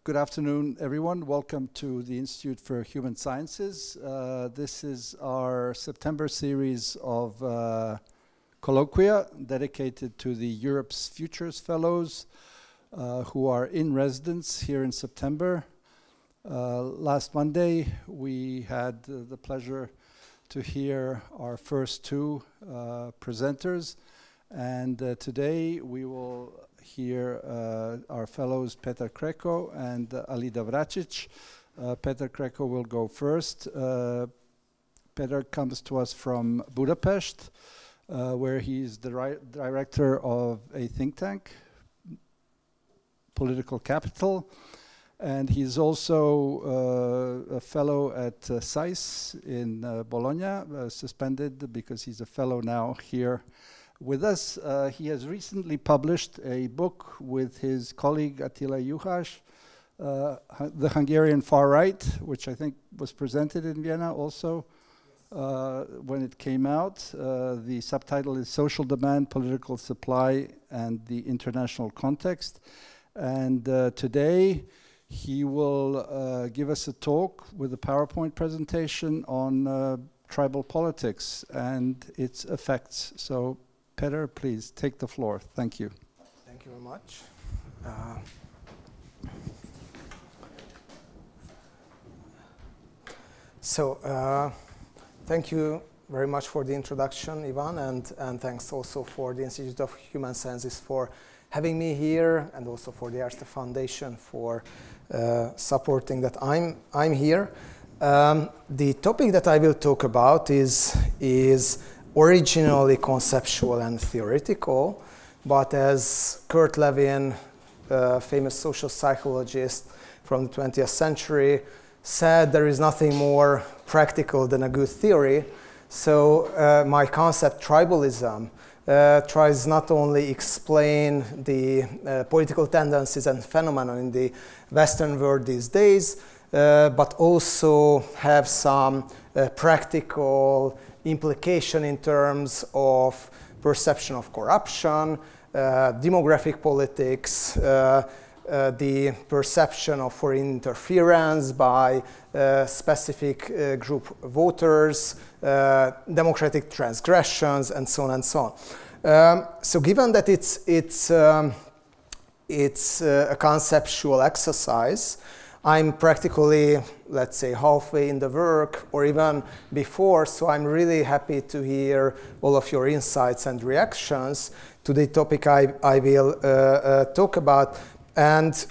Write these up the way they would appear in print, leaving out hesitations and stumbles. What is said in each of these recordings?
Good afternoon, everyone. Welcome to the Institute for Human Sciences. This is our September series of colloquia dedicated to the Europe's Futures Fellows who are in residence here in September. Last Monday, we had the pleasure to hear our first two presenters, and today we will hear our fellows Péter Krekó and Alida Vračić. Péter Krekó will go first. Péter comes to us from Budapest, where he's the director of a think tank, Political Capital, and he's also a fellow at SAIS in Bologna, suspended because he's a fellow now here with us. He has recently published a book with his colleague Attila Juhász, The Hungarian Far Right, which I think was presented in Vienna also when it came out. The subtitle is Social Demand, Political Supply, and the International Context. And today he will give us a talk with a PowerPoint presentation on tribal politics and its effects. So Péter, please take the floor. Thank you. Thank you very much. Thank you very much for the introduction, Ivan, and thanks also for the Institute of Human Sciences for having me here, and also for the Erste Foundation for supporting that I'm here. The topic that I will talk about is originally conceptual and theoretical, but as Kurt Lewin, famous social psychologist from the 20th century, said, there is nothing more practical than a good theory. So my concept, tribalism, tries not only explain the political tendencies and phenomena in the Western world these days, but also have some practical implication in terms of perception of corruption, demographic politics, the perception of foreign interference by specific group voters, democratic transgressions, and so on and so on. So given that it's a conceptual exercise, I'm practically, let's say, halfway in the work, or even before, so I'm really happy to hear all of your insights and reactions to the topic I will talk about. And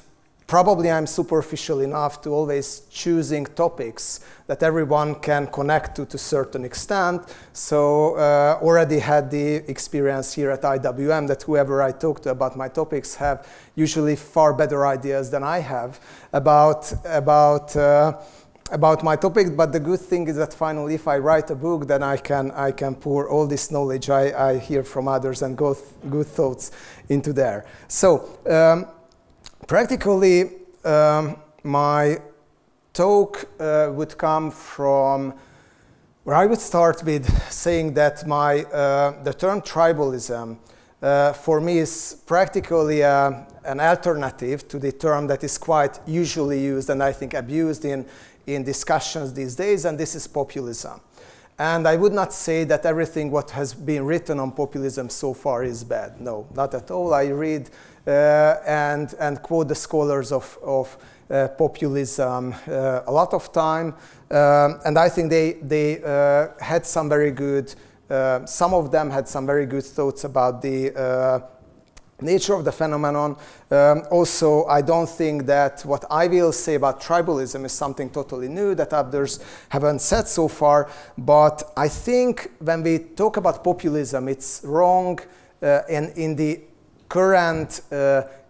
probably I'm superficial enough to always choosing topics that everyone can connect to a certain extent. So already had the experience here at IWM that whoever I talk to about my topics have usually far better ideas than I have about my topic. But the good thing is that finally, if I write a book, then I can pour all this knowledge I hear from others and good thoughts into there. So practically, my talk would come from where I would start with saying that the term tribalism for me is practically an alternative to the term that is quite usually used and I think abused in discussions these days, and this is populism. And I would not say that everything what has been written on populism so far is bad. No, not at all. I read and quote the scholars of populism a lot of time, and I think they had some very good, some of them had some very good thoughts about the nature of the phenomenon. Also, I don't think that what I will say about tribalism is something totally new that others haven't said so far, but I think when we talk about populism, it's wrong in the current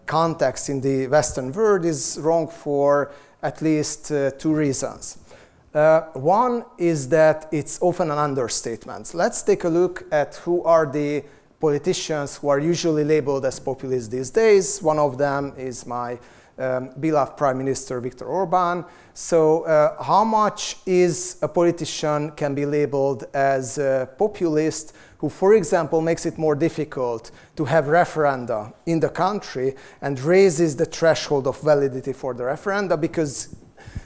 context in the Western world is wrong for at least two reasons. One is that it's often an understatement. Let's take a look at who are the politicians who are usually labeled as populists these days. One of them is my beloved Prime Minister Viktor Orbán. So how much is a politician can be labeled as a populist who, for example, makes it more difficult to have referenda in the country and raises the threshold of validity for the referenda because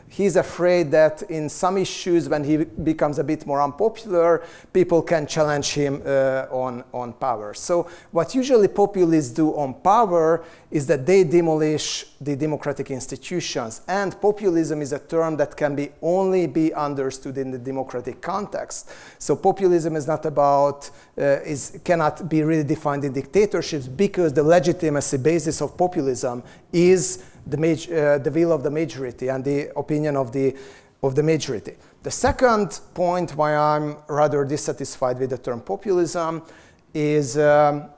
he's afraid that in some issues, when he becomes a bit more unpopular, people can challenge him on power. So what usually populists do on power is that they demolish the democratic institutions. And populism is a term that can only be understood in the democratic context. So populism is not about, cannot be really defined in dictatorships because the legitimacy basis of populism is the will of the majority and the opinion of the majority. The second point why I'm rather dissatisfied with the term populism is that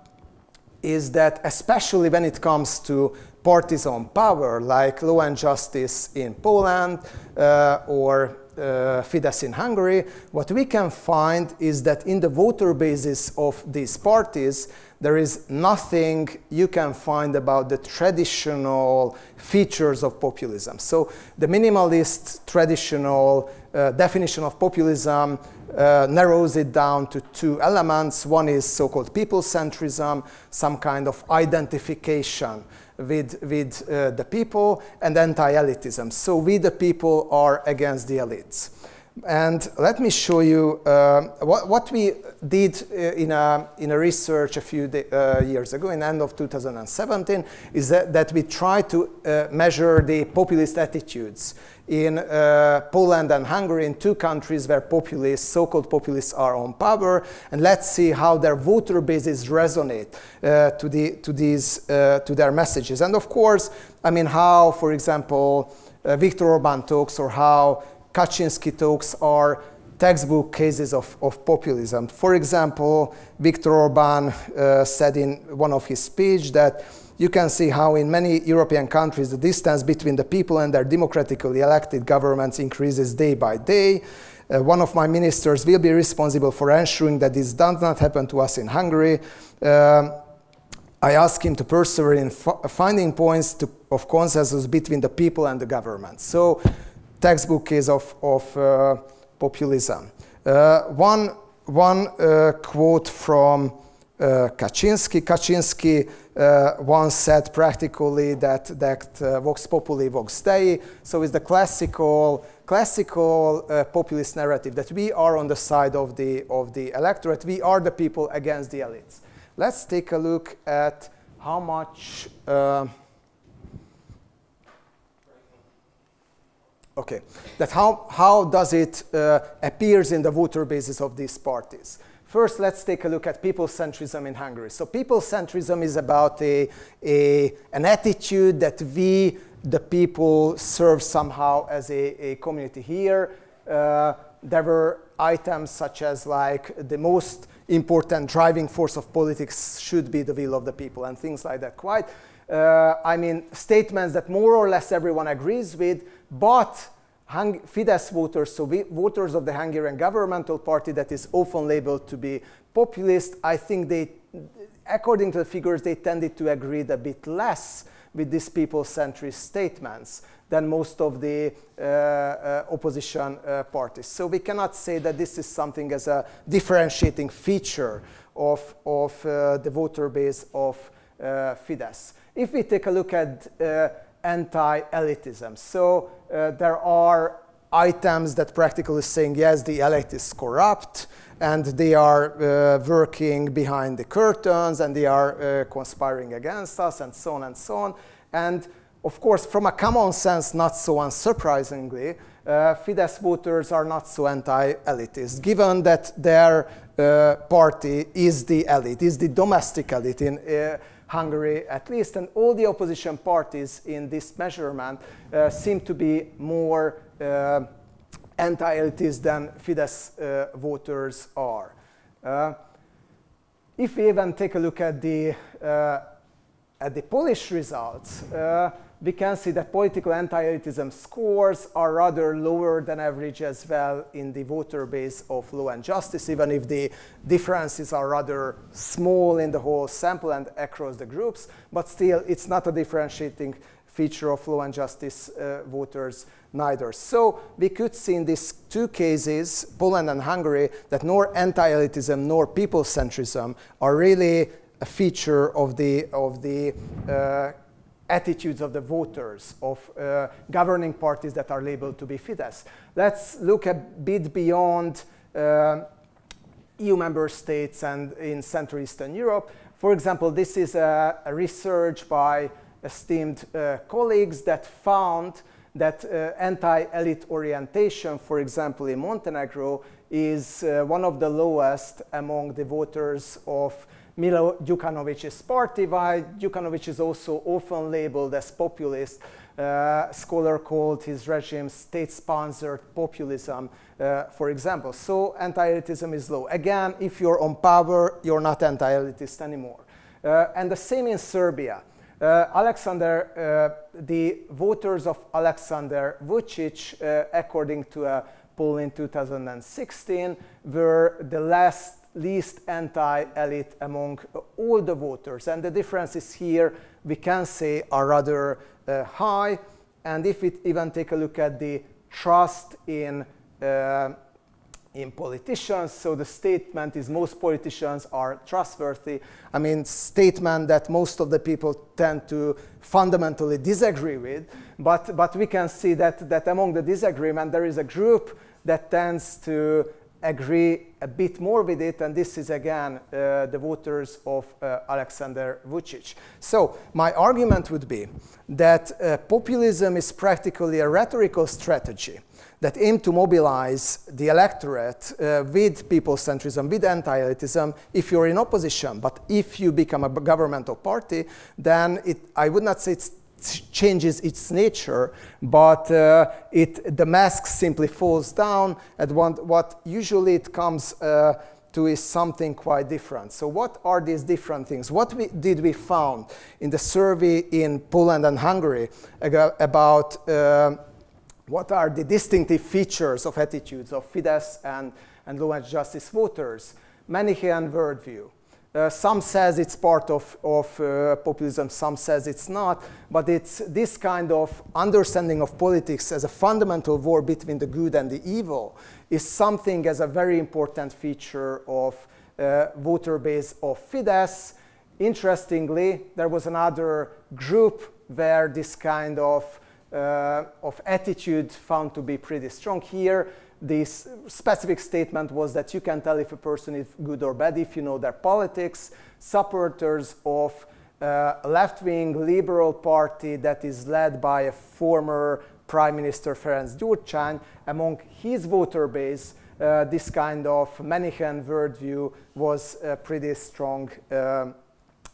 especially when it comes to parties on power, like Law and Justice in Poland or Fidesz in Hungary, what we can find is that in the voter basis of these parties, there is nothing you can find about the traditional features of populism. So the minimalist traditional definition of populism narrows it down to two elements. One is so-called people-centrism, some kind of identification with the people, and anti-elitism. So we, the people, are against the elites. And let me show you what we did in a research a few years ago, in the end of 2017, is that we tried to measure the populist attitudes in Poland and Hungary, in two countries where populists, so-called populists, are on power, and let's see how their voter bases resonate to their messages. And of course, I mean, how, for example, Viktor Orbán talks or how Kaczynski talks are textbook cases of populism. For example, Viktor Orbán said in one of his speeches that you can see how in many European countries the distance between the people and their democratically elected governments increases day by day. One of my ministers will be responsible for ensuring that this does not happen to us in Hungary. I asked him to persevere in finding points of consensus between the people and the government. So, textbook case of populism. One quote from Kaczynski. Kaczynski once said practically that vox populi vox dei. So it's the classical populist narrative that we are on the side of the electorate. We are the people against the elites. Let's take a look at how much. Okay, that how does it appears in the voter basis of these parties? First, let's take a look at people-centrism in Hungary. So people-centrism is about an attitude that we, the people, serve somehow as a community here. There were items such as like the most important driving force of politics should be the will of the people and things like that. Quite, I mean, statements that more or less everyone agrees with, but Fidesz voters, so voters of the Hungarian governmental party that is often labeled to be populist, I think they, according to the figures, they tended to agree a bit less with these people-centrist statements than most of the opposition parties. So we cannot say that this is something as a differentiating feature of the voter base of Fidesz. If we take a look at anti-elitism, so there are items that practically saying, yes, the elite is corrupt, and they are working behind the curtains, and they are conspiring against us, and so on and so on. And of course, from a common sense, not so unsurprisingly, Fidesz voters are not so anti-elitist, given that their party is the elite, is the domestic elite in Hungary at least, and all the opposition parties in this measurement seem to be more anti-elitist than Fidesz voters are. If we even take a look at the Polish results, we can see that political anti-elitism scores are rather lower than average as well in the voter base of Law and Justice, even if the differences are rather small in the whole sample and across the groups, but still it's not a differentiating feature of law and justice voters neither. So we could see in these two cases, Poland and Hungary, that nor anti-elitism nor people-centrism are really a feature of the attitudes of the voters of governing parties that are labeled to be Fidesz. Let's look a bit beyond EU member states and in Central Eastern Europe. For example, this is a research by esteemed colleagues that found that anti-elite orientation, for example, in Montenegro, is one of the lowest among the voters of Milo Djukanovic's party, while Djukanovic is also often labeled as populist. A scholar called his regime state-sponsored populism, for example. So anti-elitism is low. Again, if you're on power, you're not anti-elitist anymore. And the same in Serbia. The voters of Alexander Vučić, according to a poll in 2016, were the least anti-elite among all the voters. And the differences here, we can say, are rather high. And if we even take a look at the trust in politicians, so the statement is most politicians are trustworthy. I mean, statement that most of the people tend to fundamentally disagree with, but we can see that among the disagreement there is a group that tends to agree a bit more with it, and this is again the voters of Alexander Vučić. So my argument would be that populism is practically a rhetorical strategy that aim to mobilize the electorate with people-centrism, with anti-elitism, if you're in opposition. But if you become a governmental party, then I would not say it changes its nature, but the mask simply falls down, and what usually it comes to is something quite different. So what are these different things? What did we found in the survey in Poland and Hungary about what are the distinctive features of attitudes of Fidesz and law and justice voters? Manichaean worldview. Some says it's part of populism, some says it's not, but it's this kind of understanding of politics as a fundamental war between the good and the evil is something as a very important feature of voter base of Fidesz. Interestingly, there was another group where this kind of attitude found to be pretty strong. Here, this specific statement was that you can tell if a person is good or bad if you know their politics. Supporters of a left-wing liberal party that is led by a former Prime Minister Ferenc Gyurcsány, among his voter base, this kind of Manichaean worldview was pretty strong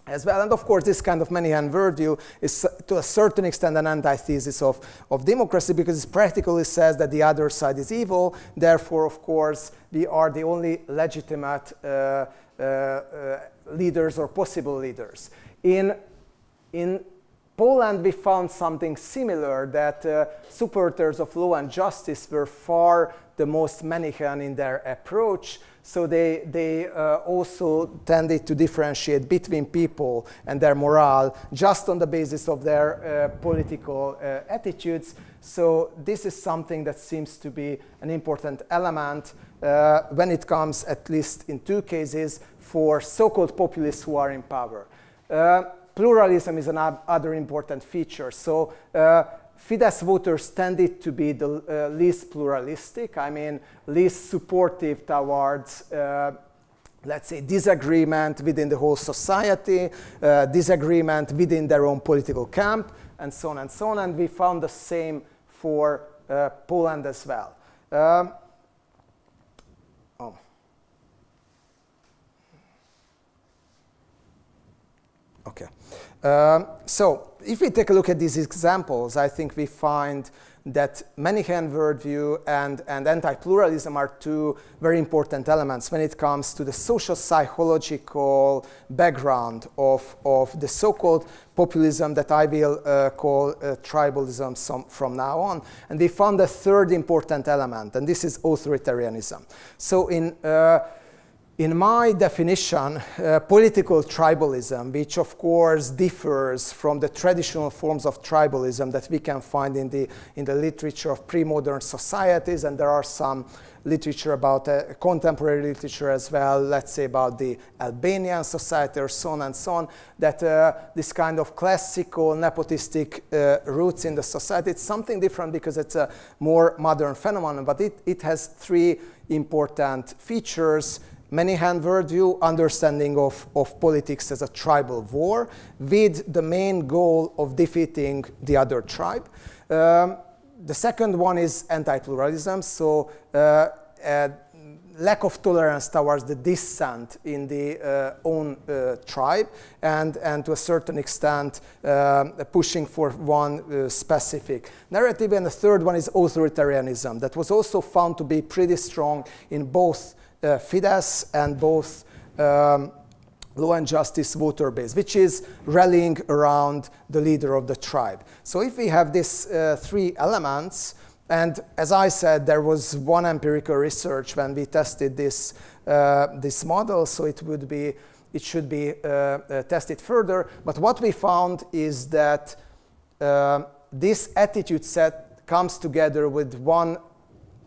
as well. And of course, this kind of Manichaean worldview is to a certain extent an antithesis of democracy, because it practically says that the other side is evil. Therefore, of course, we are the only legitimate leaders or possible leaders. In Poland, we found something similar, that supporters of law and justice were far the most Manichaean in their approach. So they also tended to differentiate between people and their morale just on the basis of their political attitudes. So this is something that seems to be an important element when it comes, at least in two cases, for so-called populists who are in power. Pluralism is another important feature. So Fidesz voters tended to be the least pluralistic, I mean, least supportive towards, let's say, disagreement within the whole society, disagreement within their own political camp, and so on and so on. And we found the same for Poland as well. Okay. So if we take a look at these examples, I think we find that Manichaean worldview and anti-pluralism are two very important elements when it comes to the social psychological background of the so-called populism that I will call tribalism from now on. And we found a third important element, and this is authoritarianism. So in my definition, political tribalism, which of course differs from the traditional forms of tribalism that we can find in the literature of pre-modern societies, and there are some literature about contemporary literature as well, let's say about the Albanian society or so on and so on, that this kind of classical nepotistic roots in the society, it's something different because it's a more modern phenomenon, but it has three important features: many-hand worldview, understanding of politics as a tribal war, with the main goal of defeating the other tribe. The second one is anti-pluralism, so lack of tolerance towards the dissent in the own tribe, and to a certain extent pushing for one specific narrative. And the third one is authoritarianism, that was also found to be pretty strong in both Fidesz and both law and justice voter base, which is rallying around the leader of the tribe. So if we have these three elements, and as I said, there was one empirical research when we tested this model, so it should be tested further. But what we found is that this attitude set comes together with one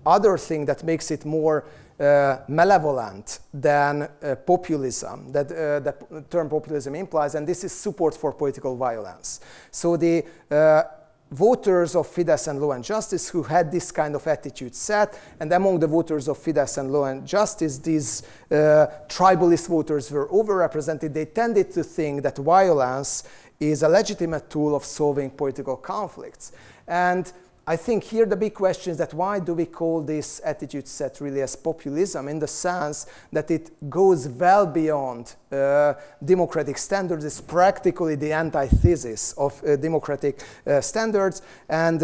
other thing that makes it more malevolent than populism, that the term populism implies, and this is support for political violence. So the voters of Fidesz and Law and Justice who had this kind of attitude set, and among the voters of Fidesz and Law and Justice, these tribalist voters were overrepresented. They tended to think that violence is a legitimate tool of solving political conflicts. And I think here the big question is that why do we call this attitude set really as populism, in the sense that it goes well beyond democratic standards. It's practically the antithesis of democratic standards and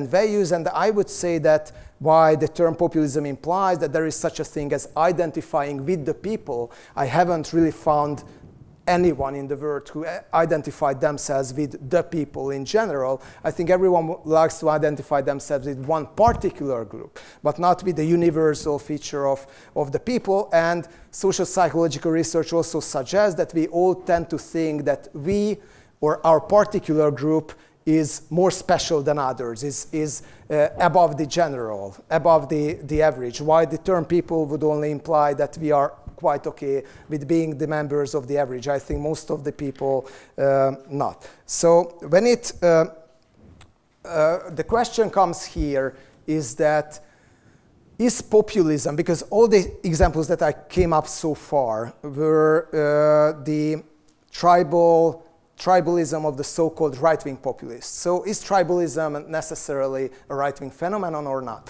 values. And I would say that why the term populism implies that there is such a thing as identifying with the people, I haven't really found anyone in the world who identified themselves with the people in general. I think everyone likes to identify themselves with one particular group, but not with the universal feature of the people. And social psychological research also suggests that we all tend to think that we or our particular group is more special than others, is above the general, above the average. Why the term people would only imply that we are quite okay with being the members of the average. I think most of the people not. So when the question comes here is that, is populism, because all the examples that I came up so far were the tribalism of the so-called right-wing populists. So is tribalism necessarily a right-wing phenomenon or not?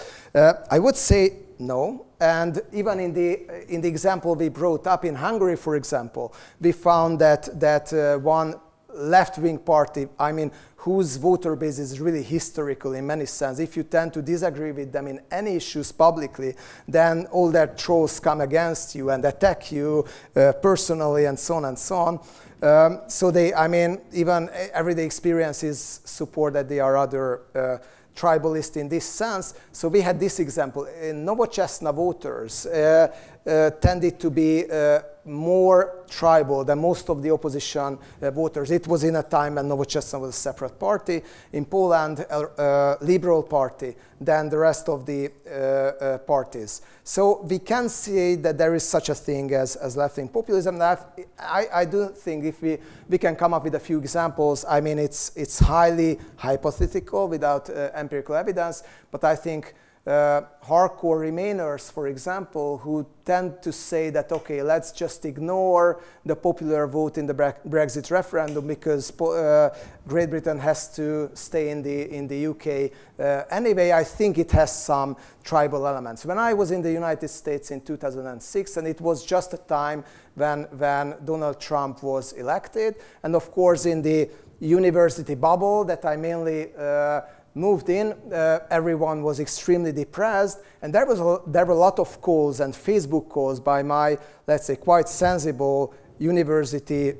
I would say no. And even in the example we brought up in Hungary, for example, we found that one left-wing party, I mean, whose voter base is really historical in many sense. If you tend to disagree with them in any issues publicly, then all their trolls come against you and attack you personally and so on and so on. So they, I mean, even everyday experiences support that they are rather tribalist in this sense. So we had this example. Nowoczesna voters tended to be more tribal than most of the opposition voters. It was in a time when Nowoczesna was a separate party. In Poland, a liberal party than the rest of the parties. So we can see that there is such a thing as left-wing populism. I do think if we can come up with a few examples, I mean, it's highly hypothetical without empirical evidence, but I think hardcore Remainers, for example, who tend to say that, okay, let's just ignore the popular vote in the Brexit referendum because Great Britain has to stay in the UK anyway. I think it has some tribal elements. When I was in the United States in 2006, and it was just a time when Donald Trump was elected, and of course in the university bubble that I mainly moved in, everyone was extremely depressed, and there were a lot of calls and Facebook calls by my, let's say, quite sensible university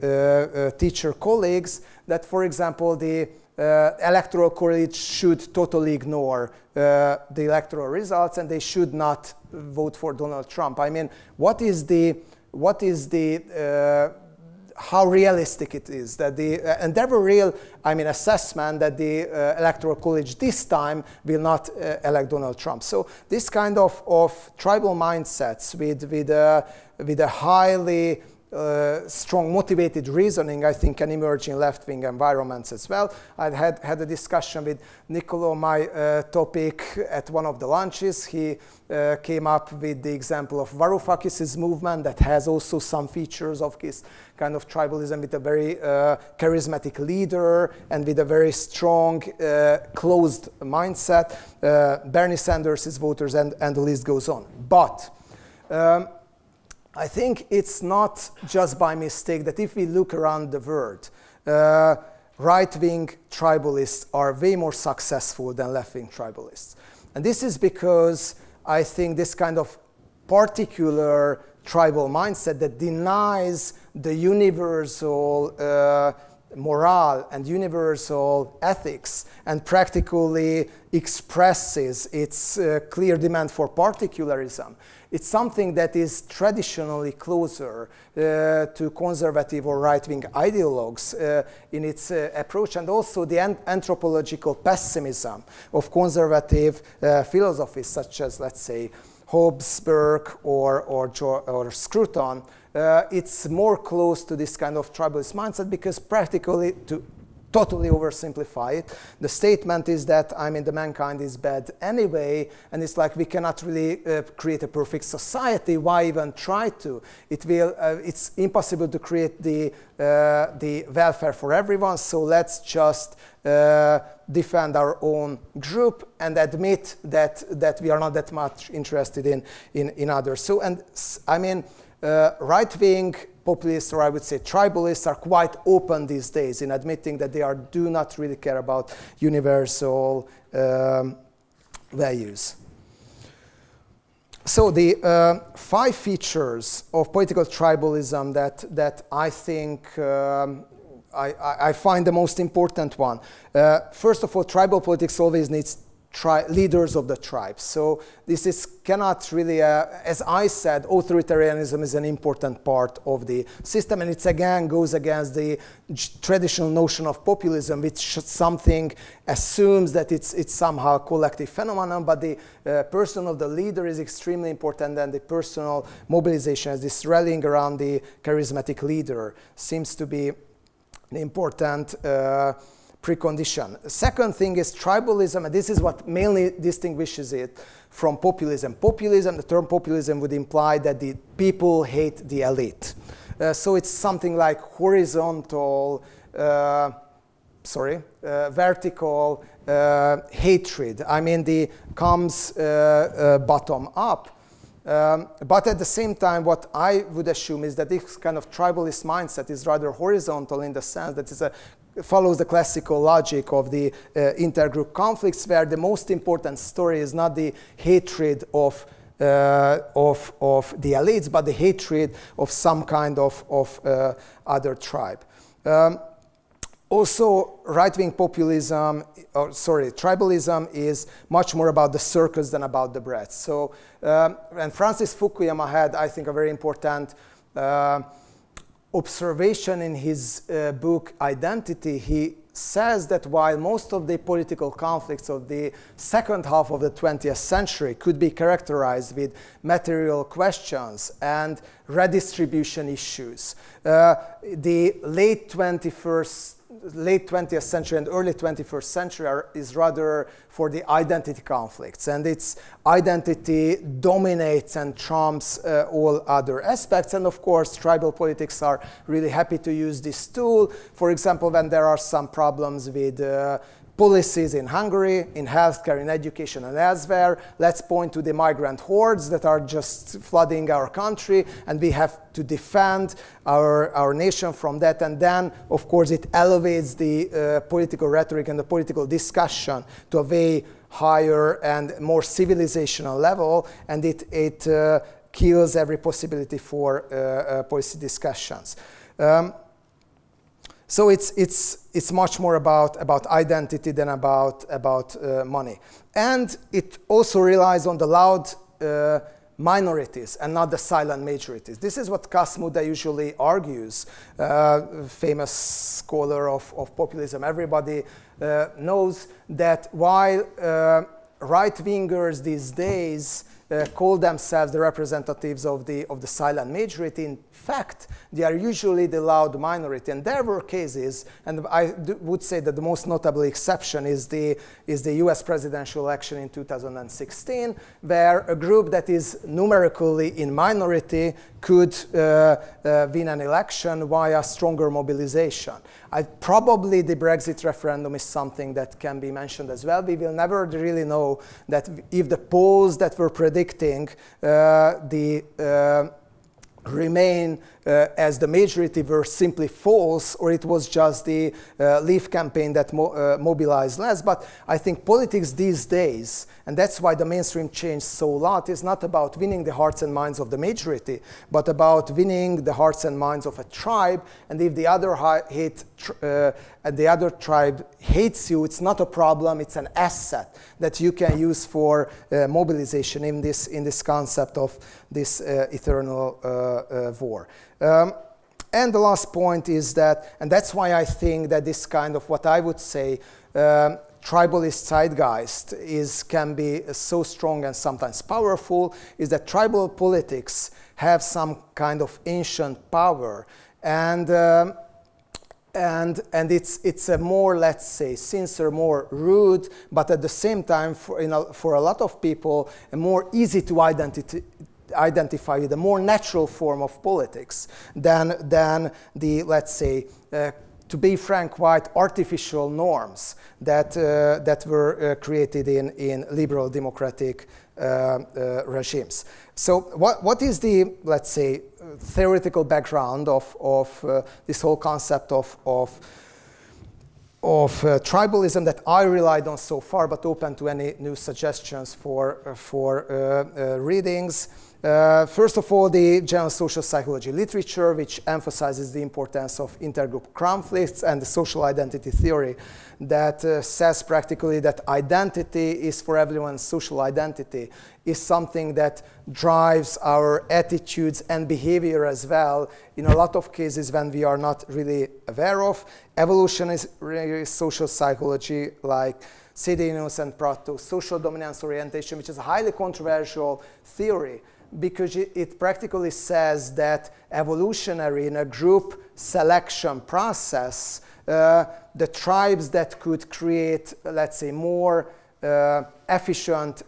teacher colleagues that, for example, the Electoral College should totally ignore the electoral results, and they should not vote for Donald Trump. I mean, how realistic it is that and there were real, assessment that the Electoral College this time will not elect Donald Trump. So this kind of tribal mindsets with a highly strong motivated reasoning, I think, can emerge in left-wing environments as well. I had a discussion with Nicolo on my topic at one of the lunches. He came up with the example of Varoufakis' movement that has also some features of this kind of tribalism, with a very charismatic leader and with a very strong closed mindset. Bernie Sanders' voters, and the list goes on. But I think it's not just by mistake that if we look around the world, right-wing tribalists are way more successful than left-wing tribalists. And this is because I think this kind of particular tribal mindset that denies the universal morale and universal ethics and practically expresses its clear demand for particularism. It's something that is traditionally closer to conservative or right-wing ideologues in its approach, and also the anthropological pessimism of conservative philosophies such as, let's say, Hobbes, Burke, or Scruton. It's more close to this kind of tribalist mindset because practically, to totally oversimplify it, the statement is that, the mankind is bad anyway, and it's like we cannot really create a perfect society. Why even try to? It's impossible to create the welfare for everyone, so let's just defend our own group and admit that we are not that much interested in others. So, right-wing populists, or I would say tribalists, are quite open these days in admitting that they do not really care about universal values. So the 5 features of political tribalism that I think I find the most important one. First of all, tribal politics always needs leaders of the tribes. So this cannot really, as I said, authoritarianism is an important part of the system, and it again goes against the traditional notion of populism, which something assumes that it's somehow a collective phenomenon, but the person of the leader is extremely important, and the personal mobilization, as this rallying around the charismatic leader, seems to be an important precondition. The second thing is tribalism, and this is what mainly distinguishes it from populism. Populism, the term populism would imply that the people hate the elite. So it's something like horizontal, vertical hatred. Comes bottom up. But at the same time, what I would assume is that this kind of tribalist mindset is rather horizontal in the sense that follows the classical logic of the intergroup conflicts, where the most important story is not the hatred of the elites, but the hatred of some kind of other tribe. Also, right-wing populism, tribalism is much more about the circus than about the breadth. So, and Francis Fukuyama had, I think, a very important observation in his book Identity. He says that while most of the political conflicts of the second half of the 20th century could be characterized with material questions and redistribution issues, the late 20th century and early 21st century is rather for the identity conflicts, and its identity dominates and trumps all other aspects. And of course, tribal politics are really happy to use this tool. For example, when there are some problems with policies in Hungary, in healthcare, in education, and elsewhere, let's point to the migrant hordes that are just flooding our country, and we have to defend our nation from that. And then, of course, it elevates the political rhetoric and the political discussion to a way higher and more civilizational level, and it kills every possibility for policy discussions. So it's much more about identity than about money. And it also relies on the loud minorities and not the silent majorities. This is what Kasmuda usually argues, famous scholar of populism. Everybody knows that while right-wingers these days call themselves the representatives of the silent majority, in fact, they are usually the loud minority. And there were cases, and I would say that the most notable exception is the US presidential election in 2016, where a group that is numerically in minority could win an election via stronger mobilization. Probably the Brexit referendum is something that can be mentioned as well. We will never really know that if the polls that were predicting remain as the majority were simply false, or it was just the Leave campaign that mobilized less. But I think politics these days, and that's why the mainstream changed so a lot, is not about winning the hearts and minds of the majority, but about winning the hearts and minds of a tribe. And if the other tribe hates you, it's not a problem, it's an asset that you can use for mobilization in this concept of this eternal war. And the last point is that, and that's why I think that this kind of what I would say tribalist zeitgeist can be so strong and sometimes powerful, is that tribal politics have some kind of ancient power, and it's a more, let's say, sincere, more rude, but at the same time, for a lot of people, a more easy to identify with, a more natural form of politics than the, let's say, to be frank, quite artificial norms that were created in liberal democratic regimes. So what is the, let's say, theoretical background of this whole concept of tribalism that I relied on so far, but open to any new suggestions for readings? First of all, the general social psychology literature, which emphasizes the importance of intergroup conflicts, and the social identity theory that says practically that identity is for everyone. Social identity is something that drives our attitudes and behavior as well, in a lot of cases when we are not really aware of. Evolutionary social psychology, like Sedenius and Prato, social dominance orientation, which is a highly controversial theory, because it practically says that evolutionary, in a group selection process, the tribes that could create, let's say, more efficient,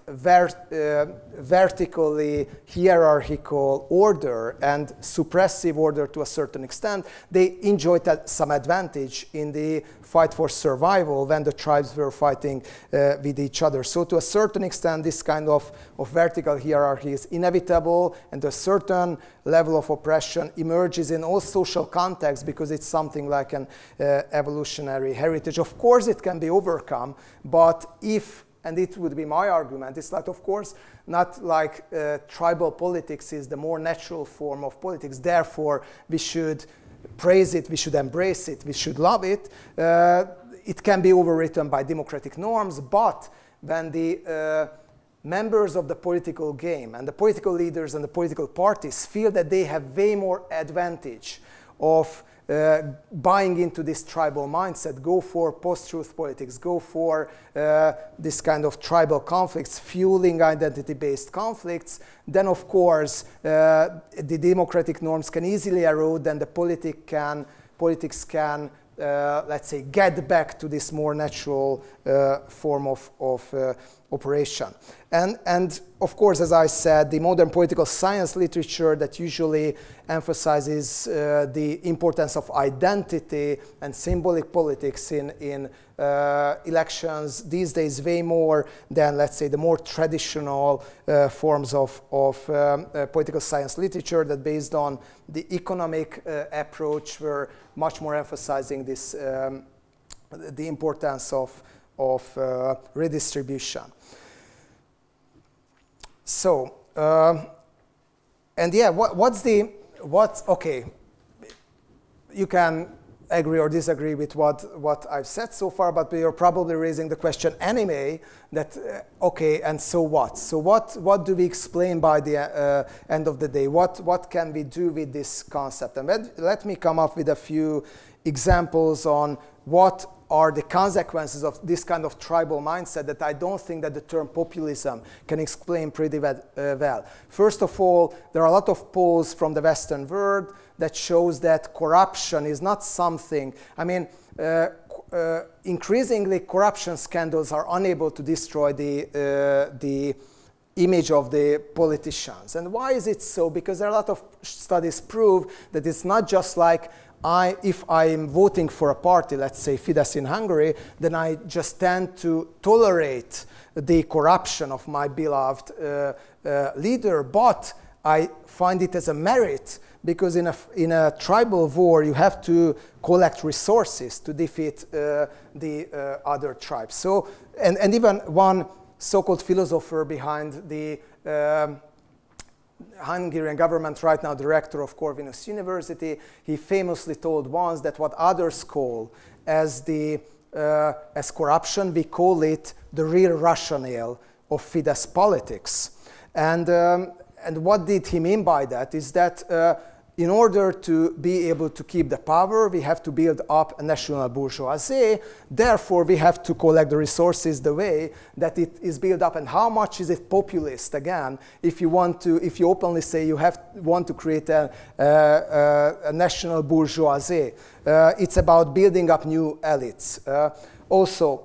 vertically hierarchical order and suppressive order to a certain extent, they enjoyed some advantage in the fight for survival when the tribes were fighting with each other. So to a certain extent, this kind of vertical hierarchy is inevitable, and a certain level of oppression emerges in all social contexts because it's something like an evolutionary heritage. Of course, it can be overcome, but if, and it would be my argument, it's that, of course, not like tribal politics is the more natural form of politics, therefore we should praise it, we should embrace it, we should love it. It can be overwritten by democratic norms, but when the members of the political game and the political leaders and the political parties feel that they have way more advantage of buying into this tribal mindset, go for post-truth politics, go for this kind of tribal conflicts, fueling identity-based conflicts, then of course the democratic norms can easily erode, and the politics can let's say, get back to this more natural form of operation. And of course, as I said, the modern political science literature that usually emphasizes the importance of identity and symbolic politics in elections these days way more than, let's say, the more traditional forms of political science literature that based on the economic approach were much more emphasizing this, the importance of redistribution. So, and yeah, okay, you can agree or disagree with what I've said so far, but you're probably raising the question anyway, that, okay, and so what? So what do we explain by the end of the day? What can we do with this concept? And let me come up with a few examples on what are the consequences of this kind of tribal mindset that I don't think that the term populism can explain pretty well. First of all, there are a lot of polls from the Western world that shows that corruption is not something, I mean, increasingly corruption scandals are unable to destroy the image of the politicians. And why is it so? Because there are a lot of studies prove that it's not just like if I'm voting for a party, let's say Fidesz in Hungary, then I just tend to tolerate the corruption of my beloved leader, but I find it as a merit, because in a tribal war you have to collect resources to defeat the other tribes. So, and even one so-called philosopher behind the Hungarian government right now, director of Corvinus University, he famously told once that what others call as corruption, we call it the real rationale of Fidesz politics. And what did he mean by that is that in order to be able to keep the power, we have to build up a national bourgeoisie. Therefore, we have to collect the resources the way that it is built up. And how much is it populist? Again, if you openly say you want to create a national bourgeoisie, it's about building up new elites. Also,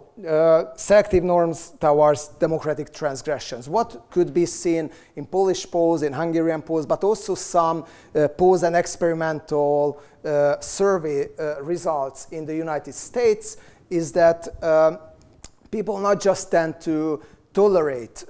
selective norms towards democratic transgressions. What could be seen in Polish polls, in Hungarian polls, but also some polls and experimental survey results in the United States is that people not just tend to tolerate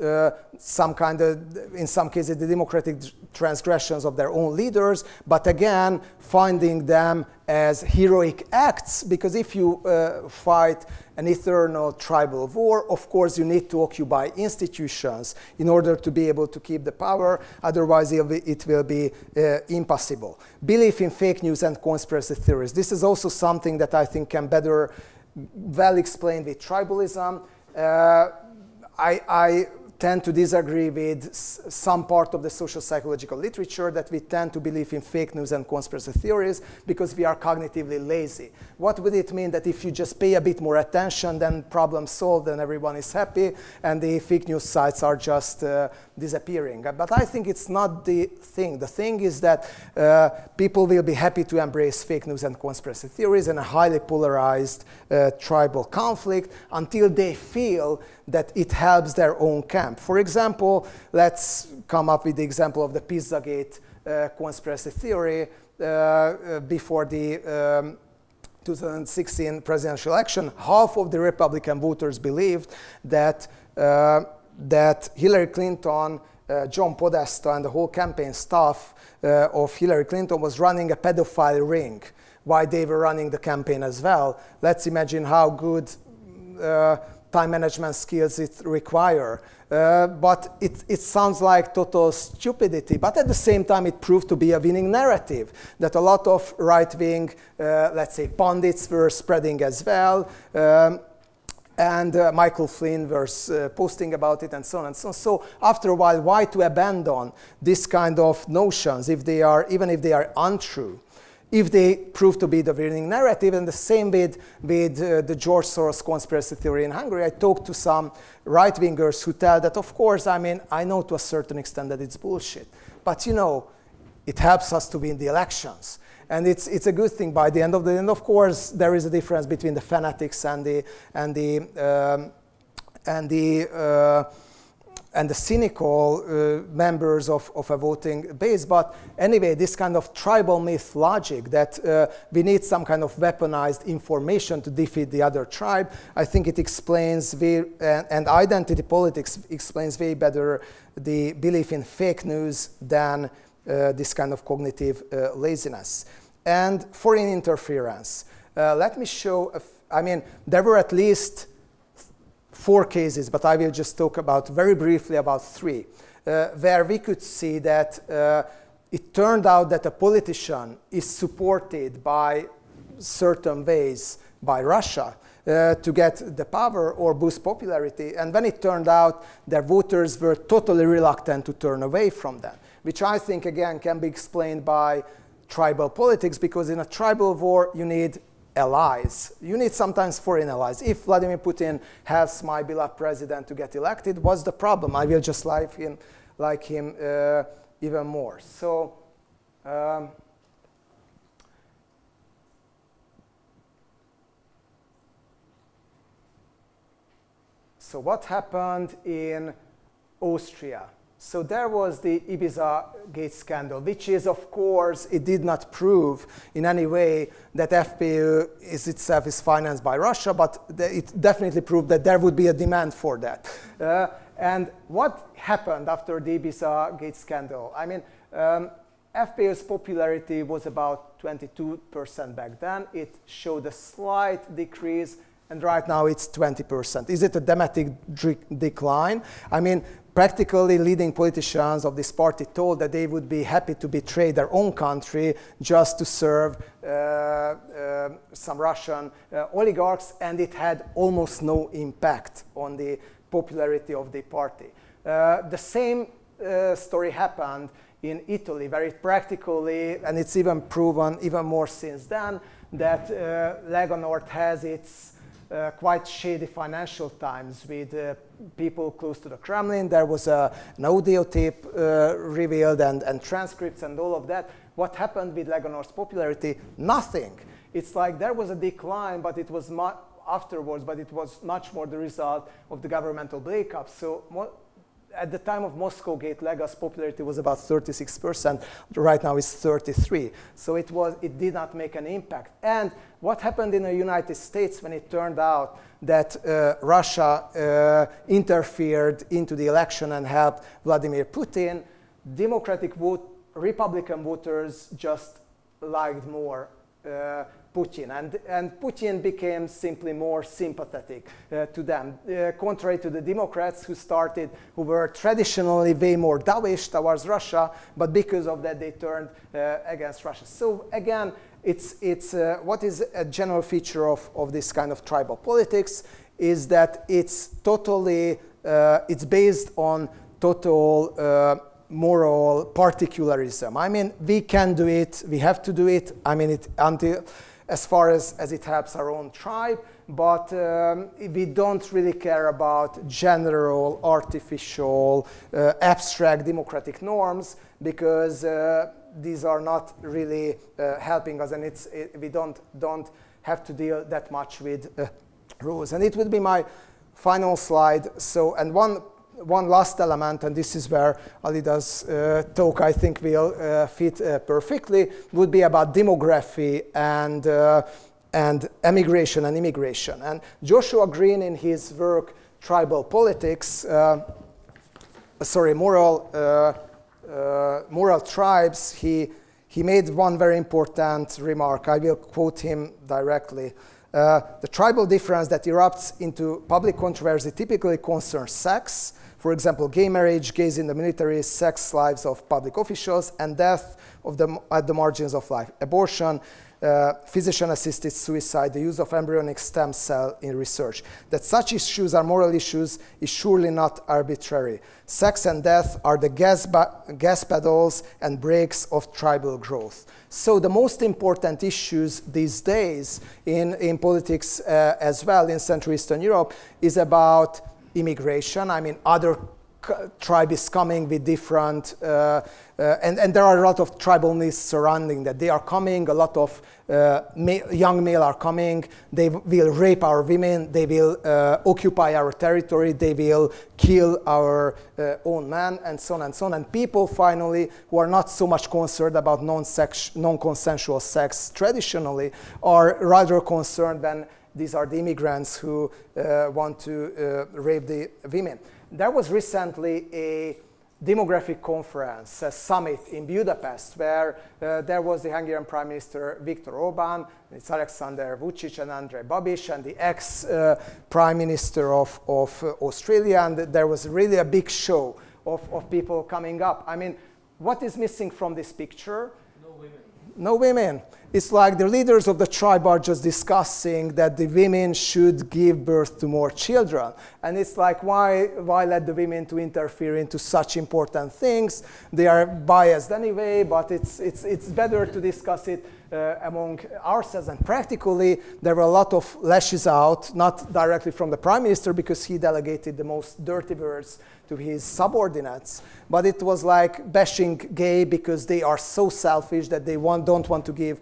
some kind of, in some cases, the democratic transgressions of their own leaders, but again, finding them as heroic acts, because if you fight an eternal tribal war, of course you need to occupy institutions in order to be able to keep the power, otherwise it will be impossible. Belief in fake news and conspiracy theories. This is also something that I think can better well explain with tribalism. I tend to disagree with some part of the social psychological literature that we tend to believe in fake news and conspiracy theories because we are cognitively lazy. What would it mean that if you just pay a bit more attention, then problem solved and everyone is happy and the fake news sites are just disappearing? But I think it's not the thing. The thing is that people will be happy to embrace fake news and conspiracy theories in a highly polarized tribal conflict until they feel that it helps their own camp. For example, let's come up with the example of the Pizzagate conspiracy theory before the 2016 presidential election. Half of the Republican voters believed that Hillary Clinton, John Podesta, and the whole campaign staff of Hillary Clinton was running a pedophile ring while they were running the campaign as well. Let's imagine how good time management skills it require. But it sounds like total stupidity. But at the same time, it proved to be a winning narrative that a lot of right-wing, let's say, pundits were spreading as well. And Michael Flynn was posting about it and so on and so on. So after a while, why to abandon this kind of notions if they are, even if they are untrue? If they prove to be the winning narrative, and the same with the George Soros conspiracy theory in Hungary. I talked to some right-wingers who tell that, of course, I mean, I know to a certain extent that it's bullshit, but you know, it helps us to win the elections. And it's a good thing by the end of the day. And of course, there is a difference between the fanatics and the cynical members of a voting base. But anyway, this kind of tribal myth logic that we need some kind of weaponized information to defeat the other tribe, I think it explains, and identity politics explains way better the belief in fake news than this kind of cognitive laziness. And foreign interference. Let me show, I mean, there were at least 4 cases, but I will just talk about very briefly about 3, where we could see that it turned out that a politician is supported by certain ways by Russia to get the power or boost popularity. And when it turned out, their voters were totally reluctant to turn away from them, which I think, again, can be explained by tribal politics, because in a tribal war, you need allies. You need sometimes foreign allies. If Vladimir Putin helps my beloved president to get elected, what's the problem? I will just like him even more. So, so what happened in Austria? So there was the Ibiza Gate scandal, which is, of course, it did not prove in any way that FPÖ itself is financed by Russia, but it definitely proved that there would be a demand for that. And what happened after the Ibiza Gate scandal? I mean, FPÖ's popularity was about 22% back then. It showed a slight decrease, and right now it's 20%. Is it a dramatic decline? I mean, practically leading politicians of this party told that they would be happy to betray their own country just to serve some Russian oligarchs, and it had almost no impact on the popularity of the party. The same story happened in Italy, where it practically, and it's even proven even more since then, that Lega Nord has its quite shady financial times with people close to the Kremlin. There was an audio tape revealed and transcripts and all of that. What happened with Lega Nord's popularity? Nothing. It's like there was a decline, but it was afterwards, but it was much more the result of the governmental breakup. So at the time of Moscow Gate, Lega's popularity was about 36%. Right now it's 33%. So it did not make an impact. And what happened in the United States when it turned out that Russia interfered into the election and helped Vladimir Putin? Republican voters just liked more Putin, and Putin became simply more sympathetic to them, contrary to the Democrats who were traditionally way more dovish towards Russia, but because of that they turned against Russia. So again, it's what is a general feature of this kind of tribal politics is that it's totally, it's based on total moral particularism. I mean, we can do it, we have to do it, I mean, as far as it helps our own tribe, but we don't really care about general, artificial, abstract democratic norms, because these are not really helping us, and we don't have to deal that much with rules. And it would be my final slide. So, and one last element, and this is where Alida's talk, I think, will fit perfectly, would be about demography and emigration and immigration. And Joshua Green, in his work Tribal Politics, Moral Tribes, he made one very important remark. I will quote him directly. The tribal difference that erupts into public controversy typically concerns sex. For example, gay marriage, gays in the military, sex lives of public officials, and death at the margins of life. Abortion, physician-assisted suicide, the use of embryonic stem cell in research. That such issues are moral issues is surely not arbitrary. Sex and death are the gas pedals and brakes of tribal growth. So the most important issues these days in politics as well in Central Eastern Europe is about immigration. I mean, other tribe is coming with different, and there are a lot of tribal myths surrounding that. They are coming, a lot of young male are coming, they will rape our women, they will occupy our territory, they will kill our own men, and so on and so on. And people finally, who are not so much concerned about non-consensual sex traditionally, are rather concerned when these are the immigrants who want to rape the women. There was recently a demographic conference, a summit in Budapest, where there was the Hungarian Prime Minister Viktor Orbán, it's Alexander Vučić and Andrej Babiš, and the ex-Prime Minister of Australia, and there was really a big show of people coming up. I mean, what is missing from this picture? No women. No women. it's like the leaders of the tribe are just discussing that the women should give birth to more children. And it's like, why let the women to interfere into such important things? They are biased anyway, but it's better to discuss it among ourselves. And practically, there were a lot of lashes out, not directly from the prime minister, because he delegated the most dirty words to his subordinates, but it was like bashing gay because they are so selfish that they don't want to give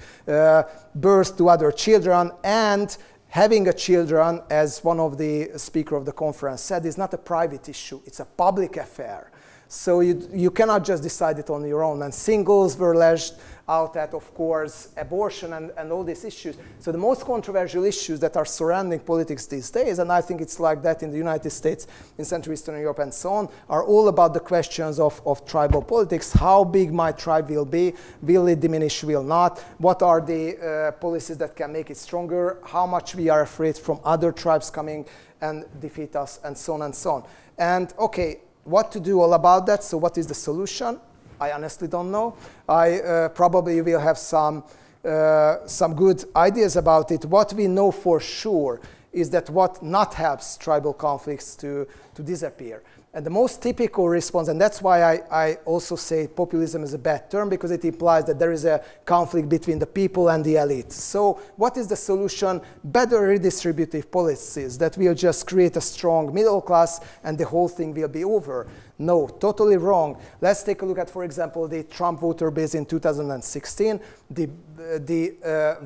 birth to other children. And having a children, as one of the speaker of the conference said, is not a private issue, it's a public affair. So you cannot just decide it on your own. And singles were lashed out at, of course, abortion and all these issues. So the most controversial issues that are surrounding politics these days, and I think it's like that in the United States, in Central Eastern Europe, and so on, are all about the questions of tribal politics. How big my tribe will be? Will it diminish? Will not? What are the policies that can make it stronger? How much we are afraid from other tribes coming and defeat us, and so on and so on. And okay, what to do all about that? So what is the solution? I honestly don't know. I probably will have some good ideas about it. What we know for sure is that what not helps tribal conflicts to disappear. And the most typical response, and that's why I also say populism is a bad term, because it implies that there is a conflict between the people and the elite. So what is the solution? Better redistributive policies that will just create a strong middle class and the whole thing will be over. No, totally wrong. Let's take a look at, for example, the Trump voter base in 2016. The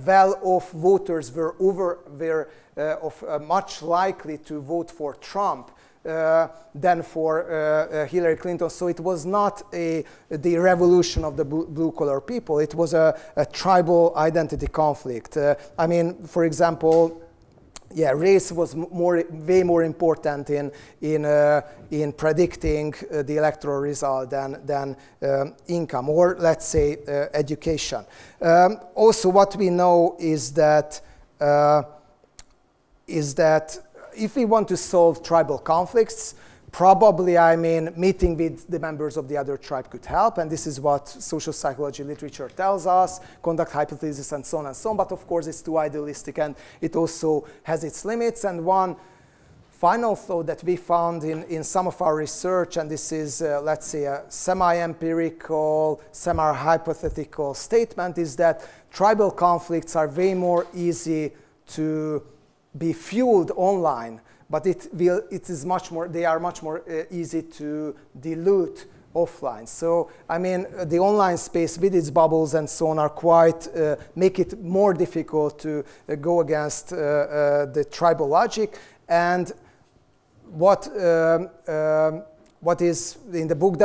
well-off voters were much likely to vote for Trump than for Hillary Clinton. So it was not the revolution of the blue-collar people. It was a tribal identity conflict. I mean, for example, yeah, race was way more important in predicting the electoral result than income, or let's say education. Also, what we know is that if we want to solve tribal conflicts, probably, I mean, meeting with the members of the other tribe could help, and this is what social psychology literature tells us, conduct hypothesis, and so on and so on, but of course it's too idealistic, and it also has its limits. And one final thought that we found in some of our research, and this is, let's say, a semi-empirical, semi-hypothetical statement, is that tribal conflicts are way more easy to be fueled online, but they are much more easy to dilute offline. So, I mean, the online space with its bubbles and so on are quite, make it more difficult to go against the tribal logic. And what is in the book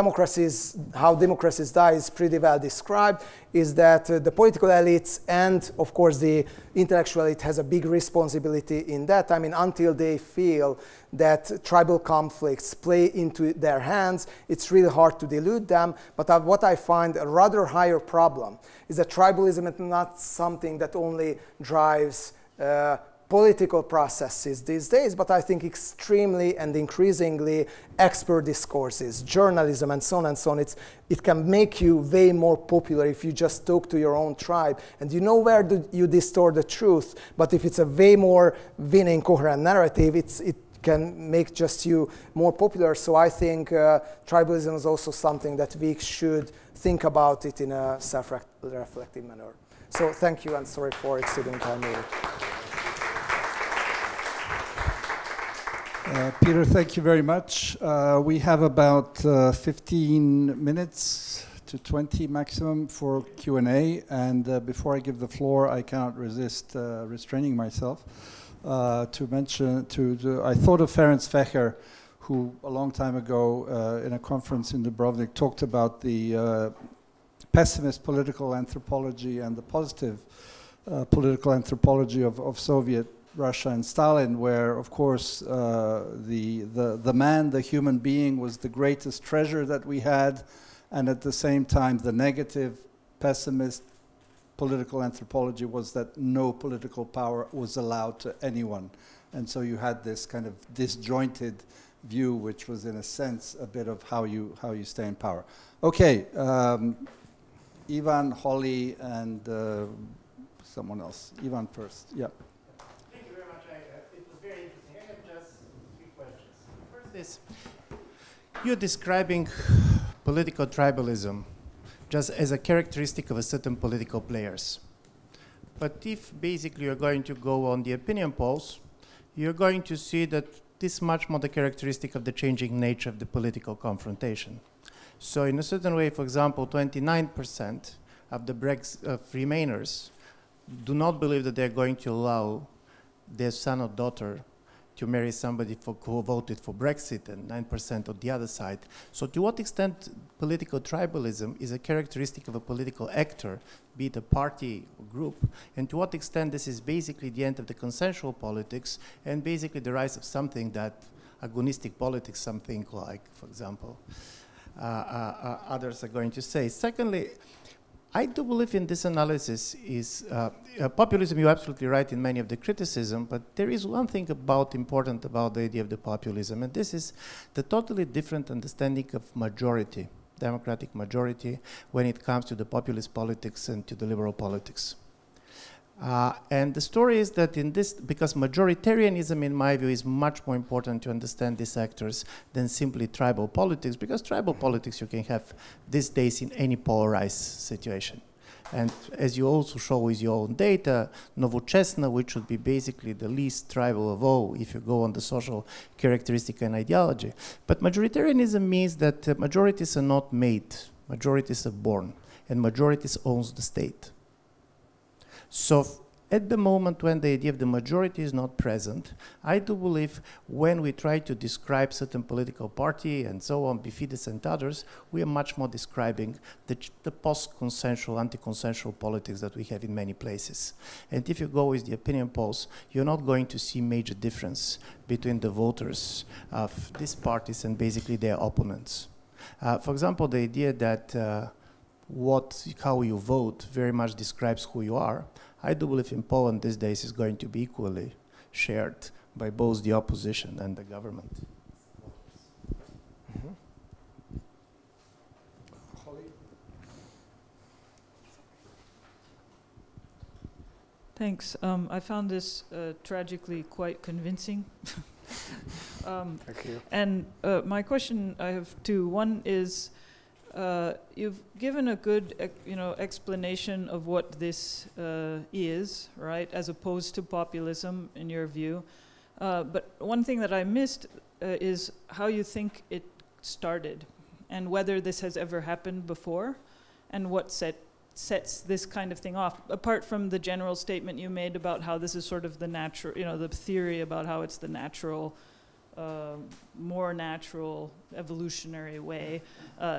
How Democracies Die is pretty well described, is that the political elites and, of course, the intellectual elite has a big responsibility in that. I mean, until they feel that tribal conflicts play into their hands, it's really hard to dilute them. But what I find a rather higher problem is that tribalism is not something that only drives political processes these days, but I think extremely and increasingly expert discourses, journalism, and so on and so on. It can make you way more popular if you just talk to your own tribe, and you know where you distort the truth. But if it's a way more winning, coherent narrative, it can make just you more popular. So I think tribalism is also something that we should think about it in a self-reflective manner. So thank you, and sorry for exceeding time here. Péter, thank you very much. We have about 15 minutes to 20 maximum for Q&A. And before I give the floor, I cannot resist restraining myself to mention, I thought of Ferenc Feher, who a long time ago in a conference in Dubrovnik talked about the pessimist political anthropology and the positive political anthropology of Soviet Russia and Stalin, where, of course, the man, the human being, was the greatest treasure that we had, and at the same time, the negative, pessimist political anthropology was that no political power was allowed to anyone. And so you had this kind of disjointed view, which was, in a sense, a bit of how you stay in power. Okay, Ivan, Holly, and someone else. Ivan first. Yeah. Thank you very much. It was very interesting. I have just 3 questions. First is, you're describing political tribalism just as a characteristic of a certain political players. But if basically you're going to go on the opinion polls, you're going to see that this is much more the characteristic of the changing nature of the political confrontation. So in a certain way, for example, 29% of the Remainers do not believe that they're going to allow their son or daughter to marry somebody who voted for Brexit, and 9% on the other side. So to what extent political tribalism is a characteristic of a political actor, be it a party or group, and to what extent this is basically the end of the consensual politics and basically the rise of something that agonistic politics, something like, for example, others are going to say. Secondly, I do believe in this analysis is populism. You're absolutely right in many of the criticism, but there is one thing important about the idea of the populism, and this is the totally different understanding of majority, democratic majority, when it comes to the populist politics and to the liberal politics. And the story is that in this, because majoritarianism, in my view, is much more important to understand these actors than simply tribal politics, because tribal politics you can have these days in any polarized situation. And as you also show with your own data, Nowoczesna, which would be basically the least tribal of all if you go on the social characteristic and ideology. But majoritarianism means that majorities are not made, majorities are born, and majorities owns the state. So at the moment when the idea of the majority is not present, I do believe when we try to describe certain political party and so on, Bifidus and others, we are much more describing the post-consensual, anti-consensual politics that we have in many places. And if you go with the opinion polls, you're not going to see major difference between the voters of these parties and basically their opponents. For example, the idea that how you vote very much describes who you are. I do believe in Poland these days is going to be equally shared by both the opposition and the government. Mm-hmm. Thanks. I found this tragically quite convincing. Thank you. And my question, I have 2. One is, you've given a good, explanation of what this is, right, as opposed to populism, in your view. But one thing that I missed is how you think it started, and whether this has ever happened before, and what sets this kind of thing off, apart from the general statement you made about how this is sort of the natural, the theory about how it's the natural, more natural evolutionary way.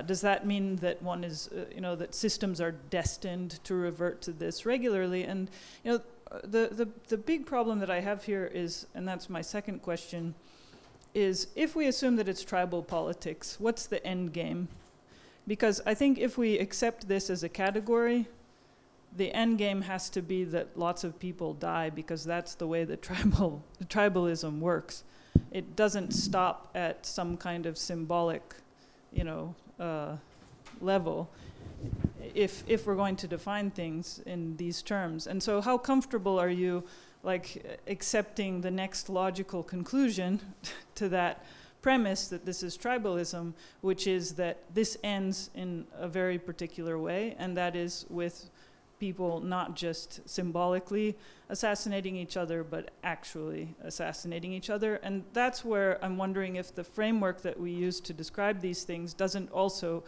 Does that mean that one is, that systems are destined to revert to this regularly? And the big problem that I have here is, and that's my second question, is if we assume that it's tribal politics, what's the end game? Because I think if we accept this as a category, the end game has to be that lots of people die, because that's the way that tribalism works. It doesn't stop at some kind of symbolic, level, if we're going to define things in these terms. And so how comfortable are you, accepting the next logical conclusion to that premise that this is tribalism, which is that this ends in a very particular way, and that is with people not just symbolically assassinating each other, but actually assassinating each other. And that's where I'm wondering if the framework that we use to describe these things doesn't also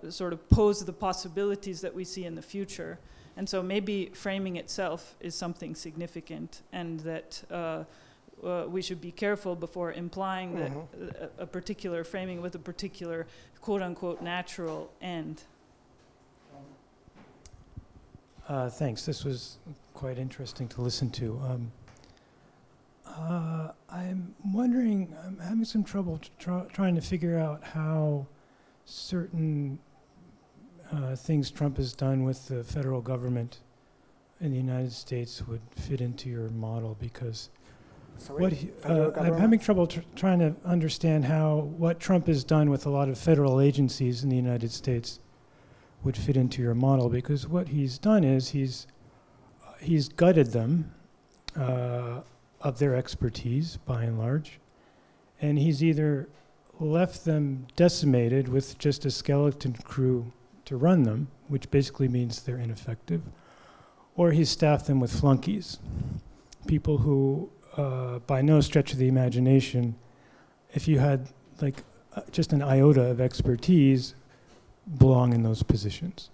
sort of pose the possibilities that we see in the future. And so maybe framing itself is something significant, and that we should be careful before implying that a particular framing with a particular quote-unquote natural end. Thanks. This was quite interesting to listen to. I'm wondering, I'm having some trouble trying to figure out how certain things Trump has done with the federal government in the United States would fit into your model, because I'm having trouble trying to understand what Trump has done with a lot of federal agencies in the United States would fit into your model, because what he's done is he's he's gutted them of their expertise, by and large, and he's either left them decimated with just a skeleton crew to run them, which basically means they're ineffective, or he's staffed them with flunkies, people who, by no stretch of the imagination, if you had like just an iota of expertise, belong in those positions.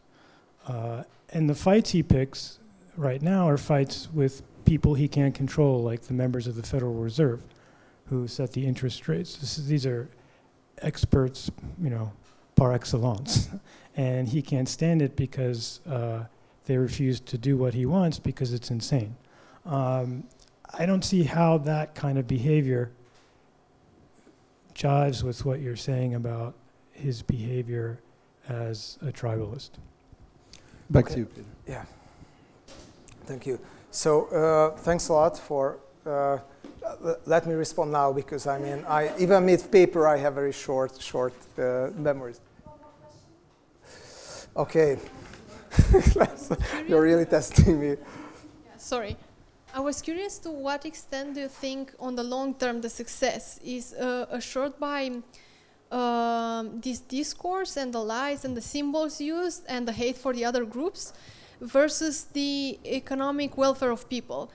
And the fights he picks right now are fights with people he can't control, like the members of the Federal Reserve, who set the interest rates. These are experts, you know, par excellence. And he can't stand it because they refuse to do what he wants because it's insane. I don't see how that kind of behavior jives with what you're saying about his behavior as a tribalist. Back to you, Peter. Yeah, thank you. So thanks a lot for, let me respond now because I mean, even with paper I have very short memories. Okay, you're really testing me. Yeah, sorry. I was curious to what extent do you think on the long term the success is assured by this discourse and the lies and the symbols used and the hate for the other groups versus the economic welfare of people?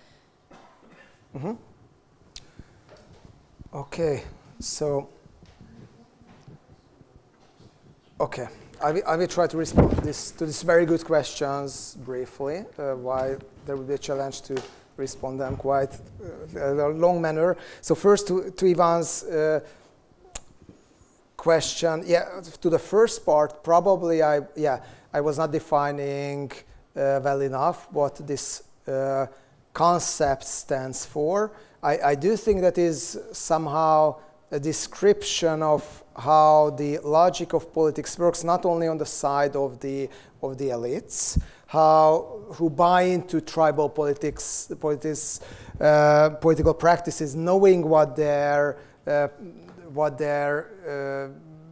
Mm-hmm. Okay, so, okay. I will try to respond to these very good questions briefly, while there will be a challenge to respond them quite in a long manner. So first to Ivan's question, yeah, to the first part, probably I was not defining well enough what this concept stands for. I do think that is somehow a description of how the logic of politics works, not only on the side of the elites, who buy into tribal political practices, knowing what their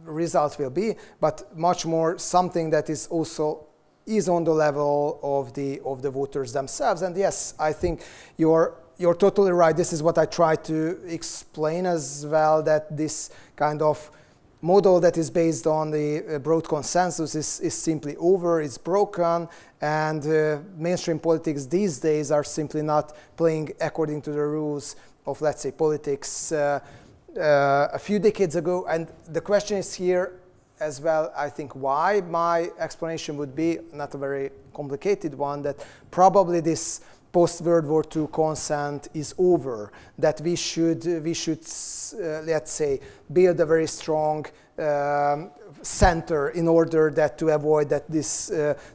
results will be, but much more something that is also on the level of the voters themselves. And yes, I think you're totally right. This is what I try to explain as well, that this kind of model that is based on the broad consensus is simply over, it's broken, and mainstream politics these days are simply not playing according to the rules of, let's say, politics a few decades ago. And the question is here as well, I think, why. My explanation would be not a very complicated one, that probably this post-World War II consent is over, that we should let's say, build a very strong center in order to avoid that this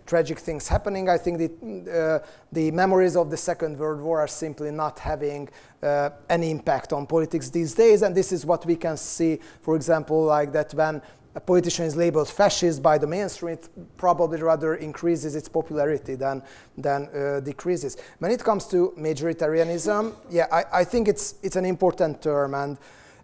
tragic things happening. I think the memories of the Second World War are simply not having any impact on politics these days, and this is what we can see, for example, like that when a politician is labeled fascist by the mainstream, it probably rather increases its popularity than decreases. When it comes to majoritarianism, yeah, I think it's an important term,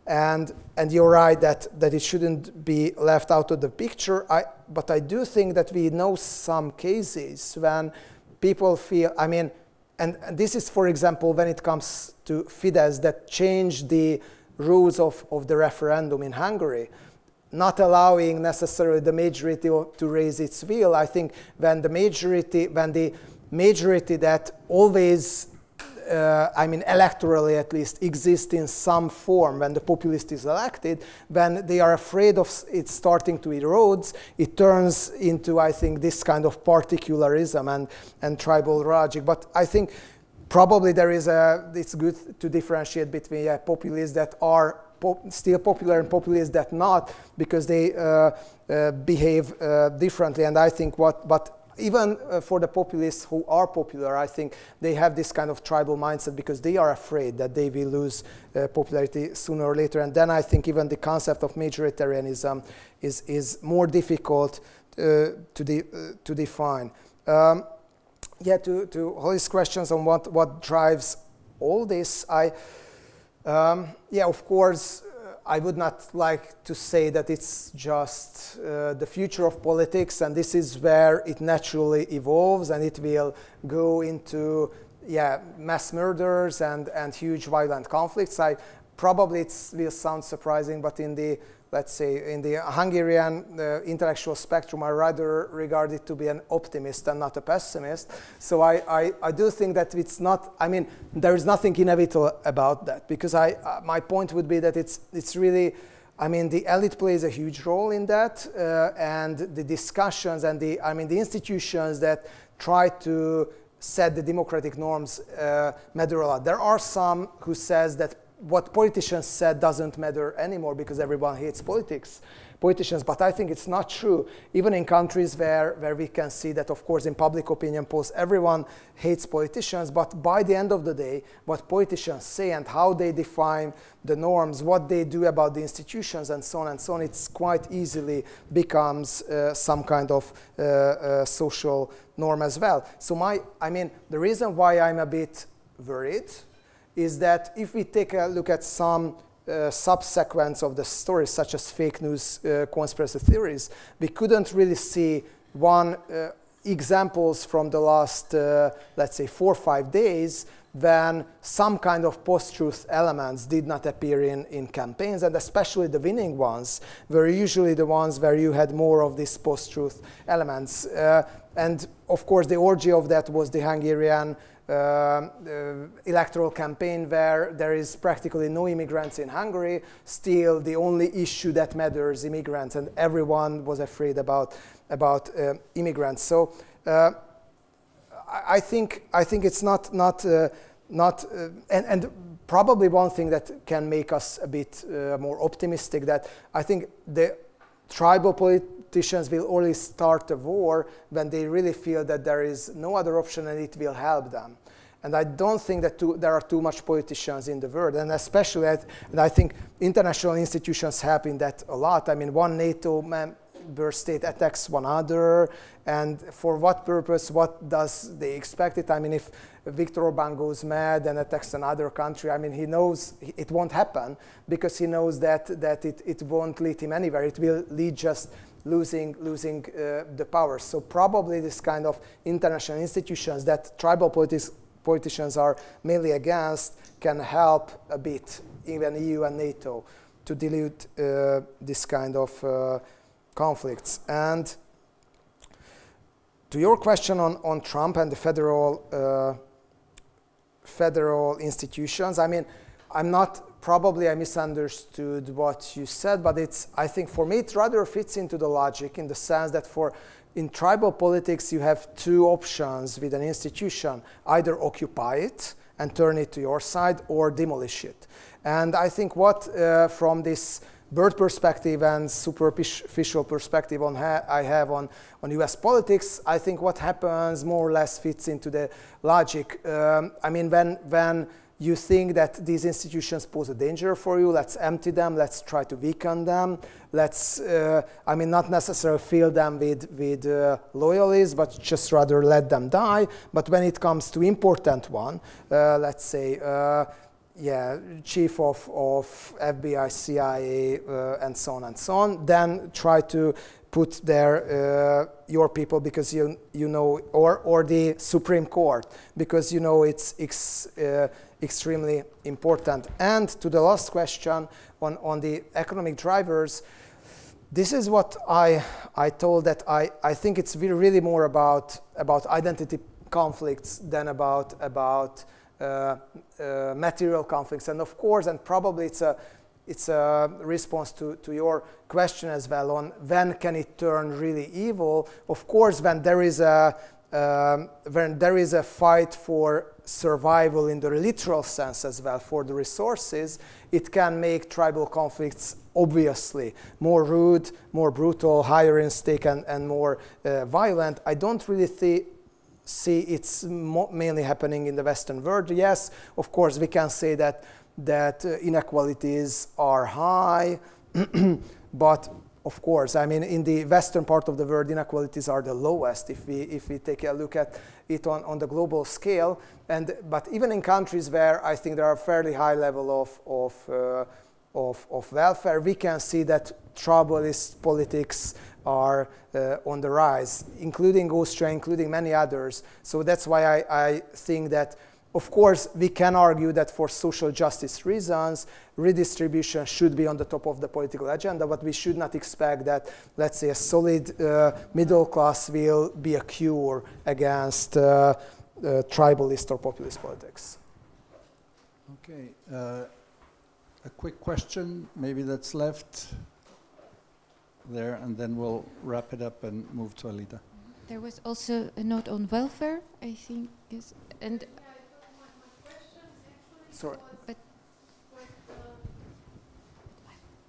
and you're right that it shouldn't be left out of the picture. But I do think that we know some cases when people feel, I mean, and this is, for example, when it comes to Fidesz, that changed the rules of the referendum in Hungary, not allowing necessarily the majority to raise its will. I think when the majority that always, I mean electorally at least, exists in some form, when the populist is elected, when they are afraid of it starting to erode, it turns into, I think, this kind of particularism and tribal logic. But I think probably it's good to differentiate between populists that are still popular and populists that not, because they behave differently. And I think but even for the populists who are popular, I think they have this kind of tribal mindset because they are afraid that they will lose popularity sooner or later. And then I think even the concept of majoritarianism is more difficult to define. Yeah, to Holly's questions on what drives all this, yeah, of course, I would not like to say that it's just the future of politics and this is where it naturally evolves and it will go into yeah, mass murders and huge violent conflicts. Probably it will sound surprising, but in the, let's say, in the Hungarian intellectual spectrum, I rather regard it to be an optimist and not a pessimist. So I do think that it's not, I mean, there is nothing inevitable about that, because my point would be that it's really, I mean, the elite plays a huge role in that, and the discussions and the institutions that try to set the democratic norms matter a lot. There are some who says that what politicians said doesn't matter anymore because everyone hates politicians, but I think it's not true. Even in countries where we can see that, of course, in public opinion polls, everyone hates politicians, but by the end of the day, what politicians say and how they define the norms, what they do about the institutions and so on, it's quite easily becomes some kind of social norm as well. So I mean, the reason why I'm a bit worried is that if we take a look at some subsequence of the stories, such as fake news conspiracy theories, we couldn't really see examples from the last, let's say, 4 or 5 days when some kind of post-truth elements did not appear in campaigns, and especially the winning ones were usually the ones where you had more of these post-truth elements. And of course, the orgy of that was the Hungarian electoral campaign, where there is practically no immigrants in Hungary. Still, the only issue that matters immigrants, and everyone was afraid about immigrants. So I think it's not and probably one thing that can make us a bit more optimistic, that I think the tribal politicians will only start a war when they really feel that there is no other option and it will help them. And I don't think that there are too much politicians in the world, and especially, and I think international institutions help in that a lot. I mean, one NATO member state attacks one other, and for what purpose, what does they expect it? I mean, if Viktor Orbán goes mad and attacks another country, I mean, he knows it won't happen, because he knows that it won't lead him anywhere. It will lead just losing the power. So probably this kind of international institutions that tribal politicians are mainly against can help a bit, even EU and NATO, to dilute this kind of conflicts. And to your question on Trump and the federal institutions, I mean, probably I misunderstood what you said, but I think for me it rather fits into the logic, in the sense that in tribal politics you have two options with an institution: either occupy it and turn it to your side, or demolish it. And I think from this bird perspective and superficial perspective I have on US politics, I think what happens more or less fits into the logic. I mean, when you think that these institutions pose a danger for you, let's empty them, let's try to weaken them, let's, I mean, not necessarily fill them with loyalists, but just rather let them die. But when it comes to important one, let's say, chief of FBI, CIA, and so on, then try to put there your people, because you know, or the Supreme Court, because you know it's extremely important. And to the last question on the economic drivers, this is what I told, that I think it's really more about identity conflicts than about material conflicts. And of course, and probably it's a response to your question as well on when can it turn really evil. Of course, when there is a fight for survival in the literal sense as well, for the resources, it can make tribal conflicts obviously more rude, more brutal, higher in stake, and more violent. I don't really see it's mainly happening in the Western world. Yes, of course, we can say that inequalities are high, but of course, I mean, in the Western part of the world, inequalities are the lowest if we take a look at it on the global scale. But even in countries where I think there are a fairly high level of welfare, we can see that tribalist politics are on the rise, including Austria, including many others. So that's why I think that Of course, we can argue that for social justice reasons, redistribution should be on the top of the political agenda, but we should not expect that, let's say, a solid middle class will be a cure against tribalist or populist politics. Okay, a quick question, maybe that's left there, and then we'll wrap it up and move to Alida. There was also a note on welfare, I think, yes, and. Sorry. But if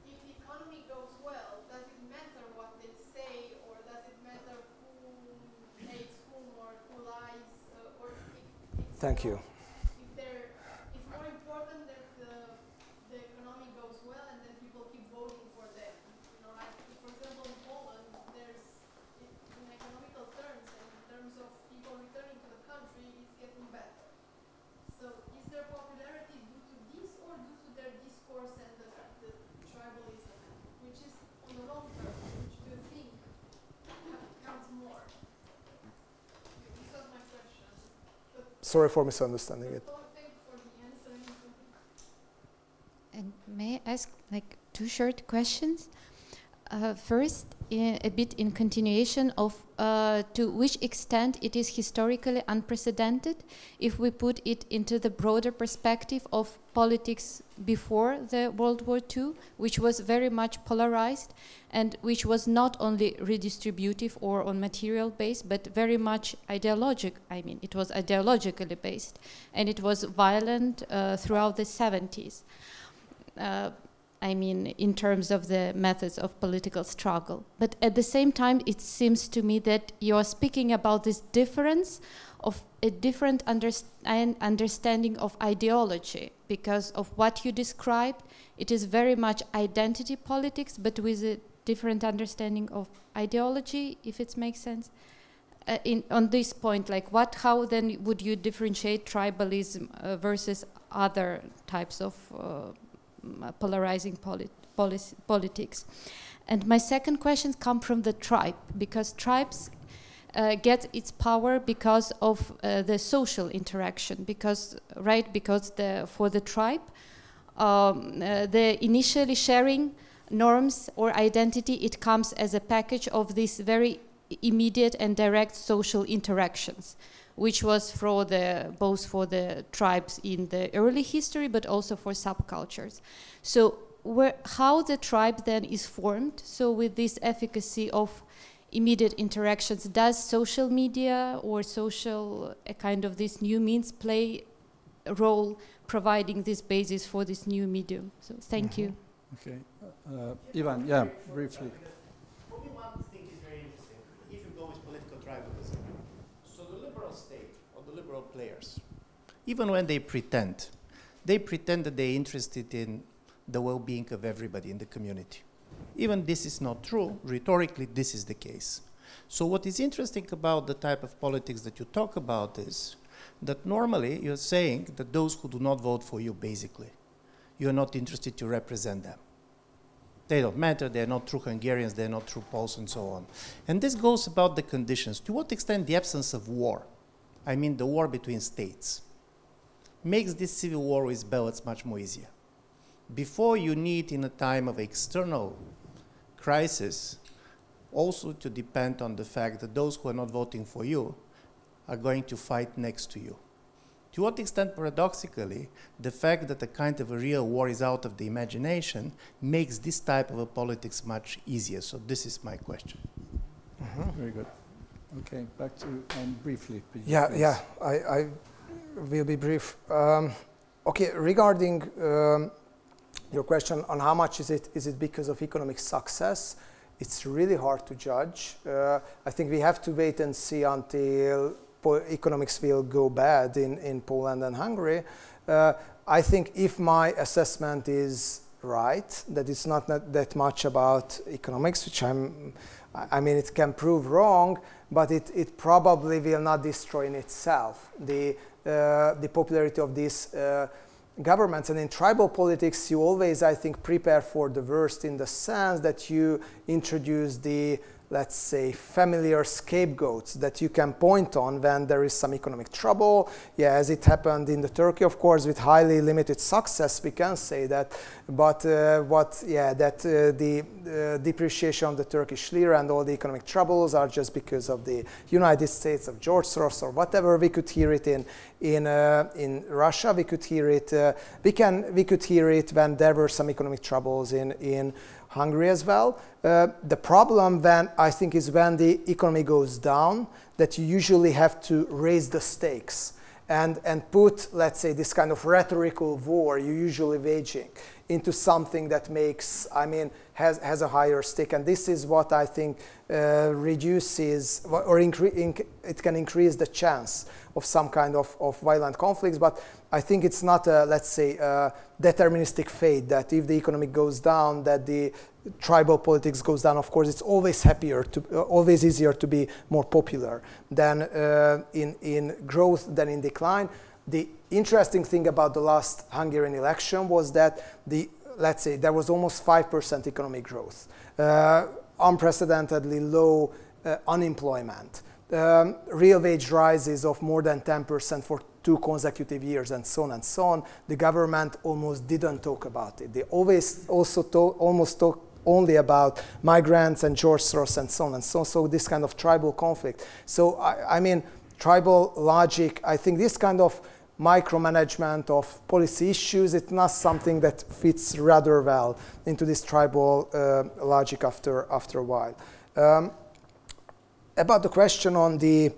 the economy goes well, does it matter what they say, or does it matter who hates whom or who lies, or if it's Thank you. It's more important that the economy goes well and then people keep voting for them. You know, like for example in Poland, there's in economical terms and in terms of people returning to the country, it's getting better. So is their popularity due to this or due to their discourse and the tribalism, which is on the long term, which do you think counts more? This was my question. Sorry for misunderstanding it. Thank you for the answer. And may I ask like two short questions? First, a bit in continuation of to which extent it is historically unprecedented if we put it into the broader perspective of politics before the World War II, which was very much polarized and which was not only redistributive or on material base, but very much ideologic. I mean, it was ideologically based, and it was violent throughout the 70s. I mean, in terms of the methods of political struggle. But at the same time, it seems to me that you're speaking about this difference of a different understanding of ideology, because of what you described, it is very much identity politics, but with a different understanding of ideology, if it makes sense. On this point, like how then would you differentiate tribalism versus other types of polarizing politics? And my second question comes from the tribe, because tribes get its power because of the social interaction, because for the tribe, the initially sharing norms or identity, it comes as a package of these very immediate and direct social interactions, which was for both for the tribes in the early history, but also for subcultures. So how the tribe then is formed, so with this efficacy of immediate interactions, does social media or social kind of this new means play a role providing this basis for this new medium? So thank you. Okay, Ivan, yeah, briefly. For me, one thing is very interesting. If you go with political tribalism, so the liberal state or the liberal players, even when they pretend that they're interested in the well-being of everybody in the community. Even this is not true. Rhetorically, this is the case. So what is interesting about the type of politics that you talk about is that normally you're saying that those who do not vote for you, basically, you're not interested to represent them. They don't matter, they're not true Hungarians, they're not true Poles, and so on. And this goes about the conditions. To what extent the absence of war, I mean the war between states, makes this civil war with ballots much more easier. Before you need, in a time of external crisis, also to depend on the fact that those who are not voting for you are going to fight next to you. To what extent, paradoxically, the fact that a kind of a real war is out of the imagination makes this type of a politics much easier? So this is my question. Very good. Okay, back to briefly, please. Yeah, I will be brief. Okay, regarding your question on how much is it because of economic success, it's really hard to judge. I think we have to wait and see until economics will go bad in Poland and Hungary. I think if my assessment is right, that it's not that much about economics, which I mean it can prove wrong, but it probably will not destroy in itself the popularity of these governments. And in tribal politics, you always, I think, prepare for the worst in the sense that you introduce the let's say, familiar scapegoats that you can point on when there is some economic trouble. Yeah, as it happened in the Turkey, of course, with highly limited success, we can say that. But the depreciation of the Turkish lira and all the economic troubles are just because of the United States, of George Soros, or whatever. We could hear it in Russia. We could hear it. We could hear it when there were some economic troubles in Hungary as well. The problem I think is when the economy goes down, that you usually have to raise the stakes and put, let's say, this kind of rhetorical war you're usually waging into something that makes, has a higher stake. And this is what I think reduces, or it can increase the chance of some kind of violent conflicts. But I think it's not a, let's say, a deterministic fate that if the economy goes down, that the tribal politics goes down. Of course, it's always always easier to be more popular than in growth than in decline. The interesting thing about the last Hungarian election was that let's say, there was almost 5% economic growth, unprecedentedly low unemployment, real wage rises of more than 10% for 2 consecutive years, and so on and so on. The government almost didn't talk about it. They almost talk only about migrants and George Soros and so on and so on. So this kind of tribal conflict. So tribal logic, I think this kind of micromanagement of policy issues, it's not something that fits rather well into this tribal logic after a while. About the question on the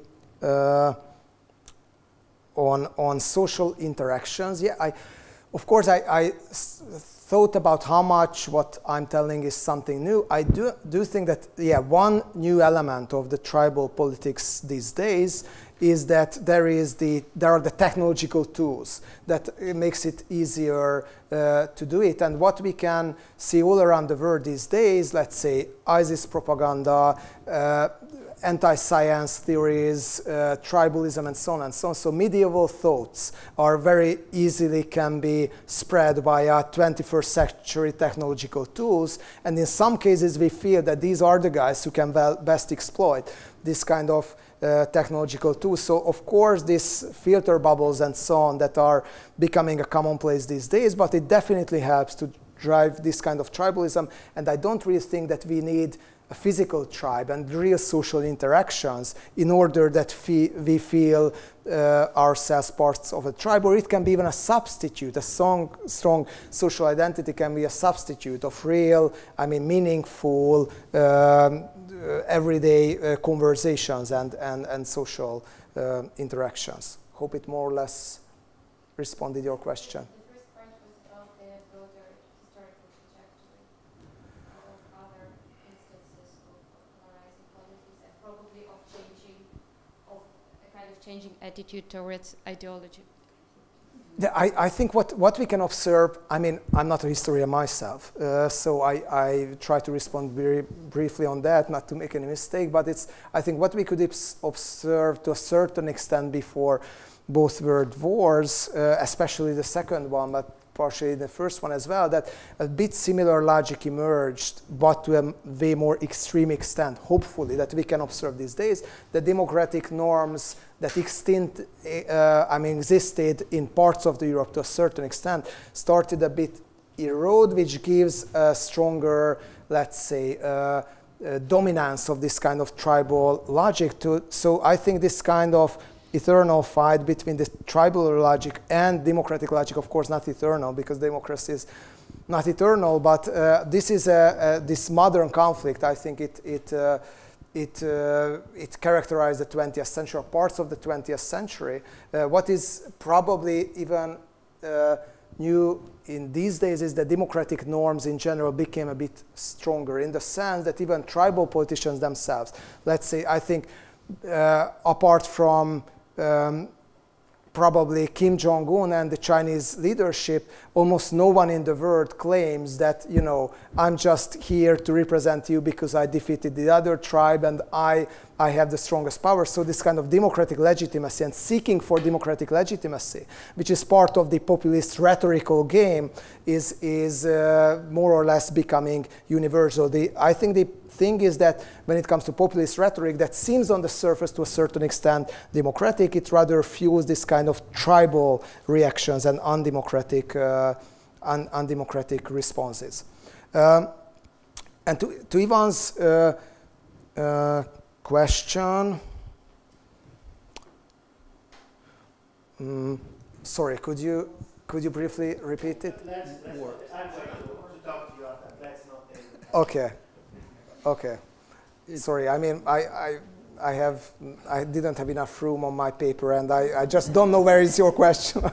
on social interactions, yeah, of course I thought about how much what I'm telling is something new. I do think that, yeah, one new element of the tribal politics these days is that there are the technological tools that makes it easier to do it. And what we can see all around the world these days, let's say ISIS propaganda, anti-science theories, tribalism, and so on and so on. So medieval thoughts are very easily can be spread via 21st century technological tools. And in some cases, we feel that these are the guys who can best exploit this kind of technological tools. So of course, these filter bubbles and so on that are becoming a commonplace these days, but it definitely helps to drive this kind of tribalism. And I don't really think that we need a physical tribe and real social interactions in order that we feel ourselves parts of a tribe, or it can be even a substitute. A strong social identity can be a substitute of real, meaningful, everyday conversations and social interactions. Hope it more or less responded to your question. The first part was about the broader historical trajectory of other instances of polarizing policies and probably of a kind of changing attitude towards ideology. I think what we can observe, I'm not a historian myself, so I try to respond very briefly on that, not to make any mistake, but I think what we could observe to a certain extent before both world wars, especially the second one, but partially the first one as well, that a bit similar logic emerged, but to a way more extreme extent, hopefully, that we can observe these days. The democratic norms that existed in parts of the Europe to a certain extent started a bit erode, which gives a stronger, let's say, dominance of this kind of tribal logic. So I think this kind of eternal fight between the tribal logic and democratic logic, of course not eternal, because democracy is not eternal, but this is this modern conflict. I think it characterized the 20th century, or parts of the 20th century. What is probably even new in these days is that democratic norms in general became a bit stronger, in the sense that even tribal politicians themselves, let's say, I think apart from probably Kim Jong-un and the Chinese leadership, almost no one in the world claims that, I'm just here to represent you because I defeated the other tribe and I have the strongest power. So this kind of democratic legitimacy and seeking for democratic legitimacy, which is part of the populist rhetorical game, is more or less becoming universal. I think thing is that when it comes to populist rhetoric that seems on the surface to a certain extent democratic, it rather fuels this kind of tribal reactions and undemocratic responses. And to Ivan's question, sorry, could you briefly repeat it? I'm going to talk to you after. Let's not take it. Okay. Okay. Sorry, I mean, I didn't have enough room on my paper, and I just don't know where is your question.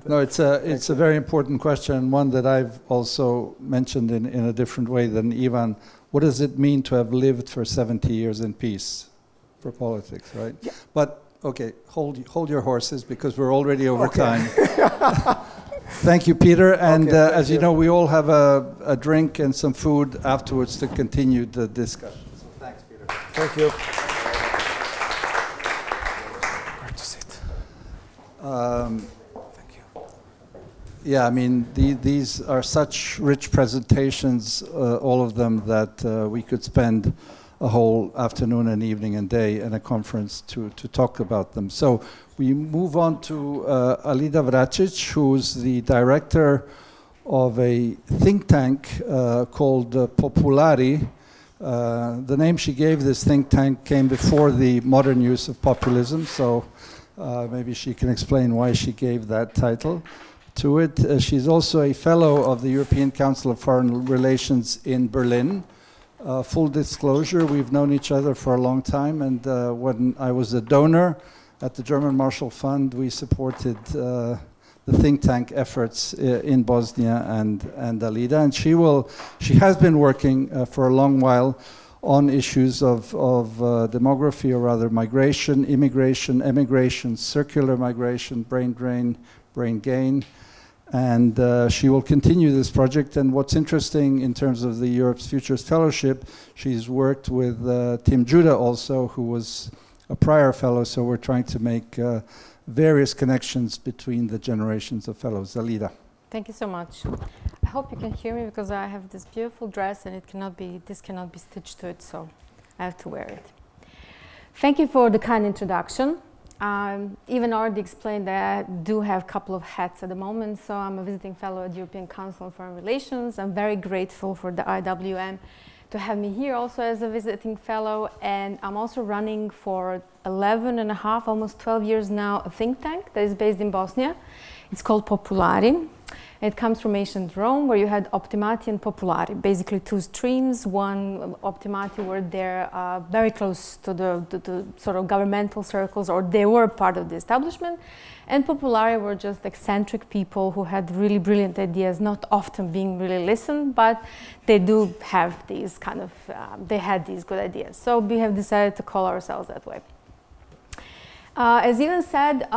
No, it's a very important question, one that I've also mentioned in a different way than Ivan. What does it mean to have lived for 70 years in peace for politics, right? Yeah. But okay, hold your horses because we're already over time. Thank you, Peter. And as you know, we all have a drink and some food afterwards to continue the discussion. So thanks, Peter. Thank you. Where to sit? Thank you. Yeah, I mean, these are such rich presentations, all of them, that we could spend a whole afternoon and evening and day in a conference to talk about them. So we move on to Alida Vračić, who's the director of a think tank called Populari. The name she gave this think tank came before the modern use of populism, so maybe she can explain why she gave that title to it. She's also a fellow of the European Council of Foreign Relations in Berlin. Full disclosure, we've known each other for a long time, and when I was a donor at the German Marshall Fund, we supported the think tank efforts in Bosnia and Alida, and she has been working for a long while on issues of demography, or rather migration, immigration, emigration, circular migration, brain drain, brain gain. And she will continue this project. And what's interesting in terms of the Europe's Futures Fellowship, she's worked with Tim Judah also, who was a prior fellow. So we're trying to make various connections between the generations of fellows. Alida. Thank you so much. I hope you can hear me because I have this beautiful dress and this cannot be stitched to it, so I have to wear it. Thank you for the kind introduction. Even already explained that I do have a couple of hats at the moment, so I'm a visiting fellow at the European Council on Foreign Relations. I'm very grateful for the IWM to have me here also as a visiting fellow, and I'm also running for 11 and a half, almost 12 years now, a think tank that is based in Bosnia. It's called Populari. It comes from ancient Rome, where you had optimati and populari, basically two streams. One, optimati, were there very close to the sort of governmental circles, or they were part of the establishment. And populari were just eccentric people who had really brilliant ideas, not often being really listened, but they do have these kind of, they had these good ideas. So we have decided to call ourselves that way. As Ivan said,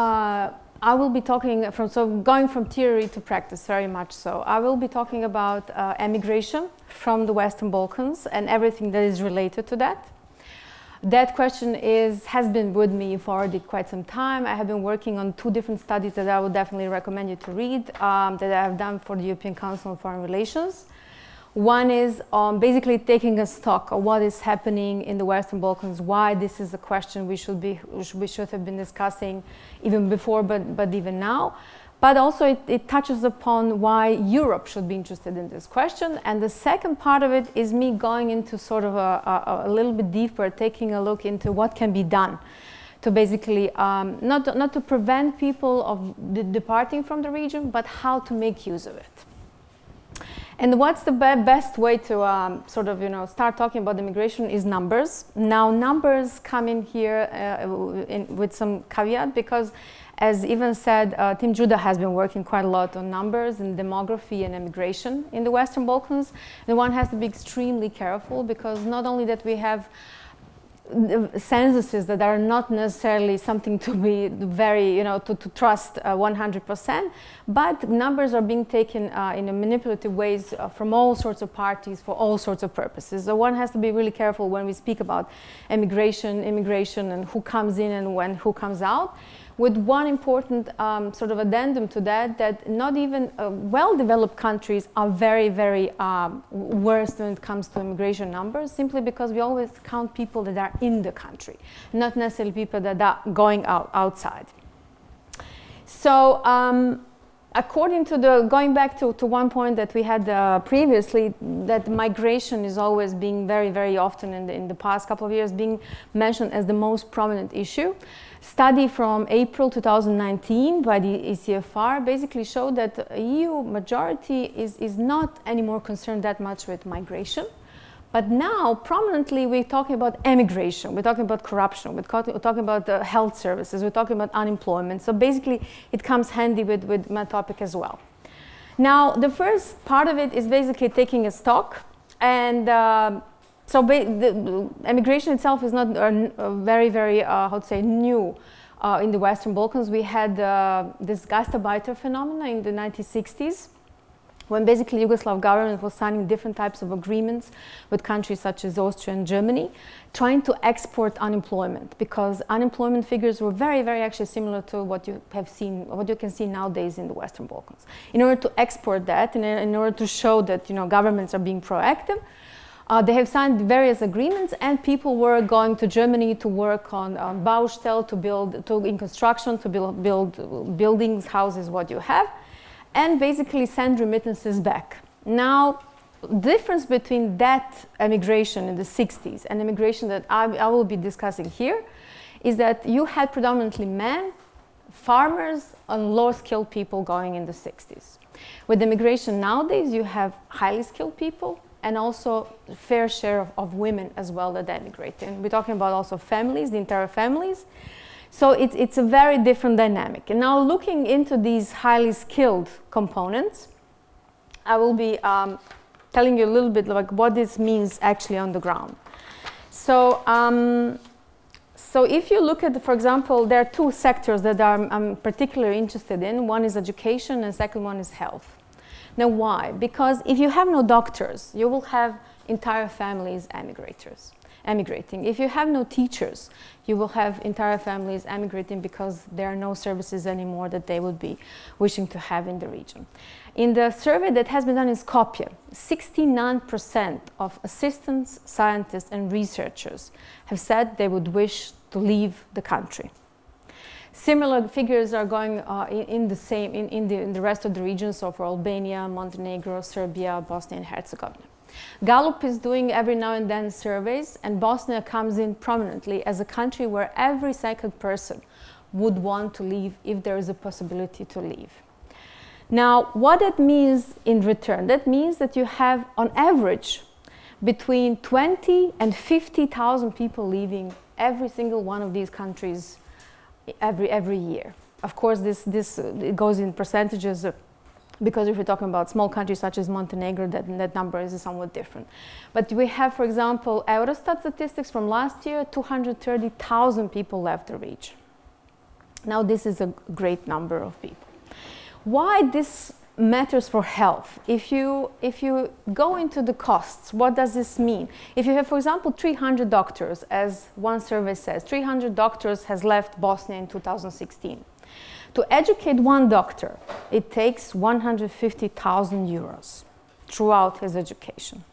I will be talking going from theory to practice, very much so. I will be talking about emigration from the Western Balkans and everything that is related to that. That question has been with me for already quite some time. I have been working on two different studies that I would definitely recommend you to read that I have done for the European Council on Foreign Relations. One is basically taking a stock of what is happening in the Western Balkans, why this is a question we should have been discussing even before, but even now. But also it touches upon why Europe should be interested in this question. And the second part of it is me going into sort of a little bit deeper, taking a look into what can be done to basically not to prevent people of departing from the region, but how to make use of it. And what's the best way to start talking about immigration is numbers. Now, numbers come in here with some caveat, because as Ivan said, Tim Judah has been working quite a lot on numbers and demography and immigration in the Western Balkans. And one has to be extremely careful, because not only that we have censuses that are not necessarily something to be very, to trust 100%, but numbers are being taken in manipulative ways from all sorts of parties for all sorts of purposes. So one has to be really careful when we speak about immigration, and who comes in and who comes out. with one important sort of addendum to that, that not even well-developed countries are very, very worse when it comes to immigration numbers, simply because we always count people that are in the country, not necessarily people that are going outside. So according to going back to one point that we had previously, that migration is always being very, very often in the past couple of years being mentioned as the most prominent issue. Study from April 2019 by the ECFR basically showed that the EU majority is not anymore concerned that much with migration. But now, prominently, we're talking about emigration, we're talking about corruption, we're talking about health services, we're talking about unemployment. So basically, it comes handy with my topic as well. Now, the first part of it is basically taking a stock. And so the emigration itself is not very, very, how to say, new in the Western Balkans. We had this Gastarbeiter phenomena in the 1960s. When basically Yugoslav government was signing different types of agreements with countries such as Austria and Germany, trying to export unemployment, because unemployment figures were very, very actually similar to what you have seen, what you can see nowadays in the Western Balkans. In order to export that, and in order to show that governments are being proactive, they have signed various agreements, and people were going to Germany to work on Baustelle, in construction, to build buildings, houses, what you have, and basically send remittances back. Now, the difference between that emigration in the 60s and immigration that I will be discussing here is that you had predominantly men, farmers, and low-skilled people going in the 60s. With immigration nowadays, you have highly skilled people and also a fair share of women as well that emigrate. And we're talking about also families, the entire families. So it's a very different dynamic. And now looking into these highly skilled components, I will be telling you a little bit like what this means actually on the ground. So, so if you look at, for example, there are two sectors that I'm particularly interested in. One is education and the second one is health. Now why? Because if you have no doctors, you will have entire families emigrating. If you have no teachers, you will have entire families emigrating because there are no services anymore that they would be wishing to have in the region. In the survey that has been done in Skopje, 69% of assistants, scientists, and researchers have said they would wish to leave the country. Similar figures are going in the rest of the region, so for Albania, Montenegro, Serbia, Bosnia and Herzegovina. Gallup is doing every now and then surveys, and Bosnia comes in prominently as a country where every second person would want to leave if there is a possibility to leave. Now, what that means in return? That means that you have, on average, between 20 and 50,000 people leaving every single one of these countries every year. Of course, this goes in percentages, because if we're talking about small countries such as Montenegro, that number is somewhat different. But we have, for example, Eurostat statistics from last year, 230,000 people left the region. Now, this is a great number of people. Why this matters for health? If you go into the costs, what does this mean? If you have, for example, 300 doctors, as one survey says, 300 doctors has left Bosnia in 2016. To educate one doctor, it takes 150,000 euros throughout his education.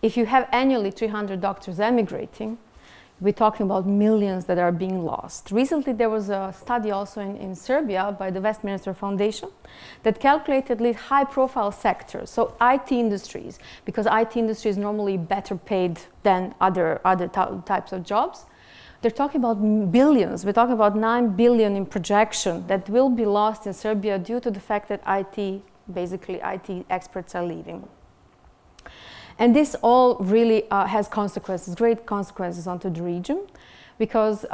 If you have annually 300 doctors emigrating, we're talking about millions that are being lost. Recently, there was a study also in Serbia by the Westminster Foundation that calculated at least high-profile sectors, so IT industries, because IT industry is normally better paid than other types of jobs. They're talking about billions. We're talking about 9 billion in projection that will be lost in Serbia due to the fact that basically IT experts are leaving. And this all really has consequences, great consequences onto the region, because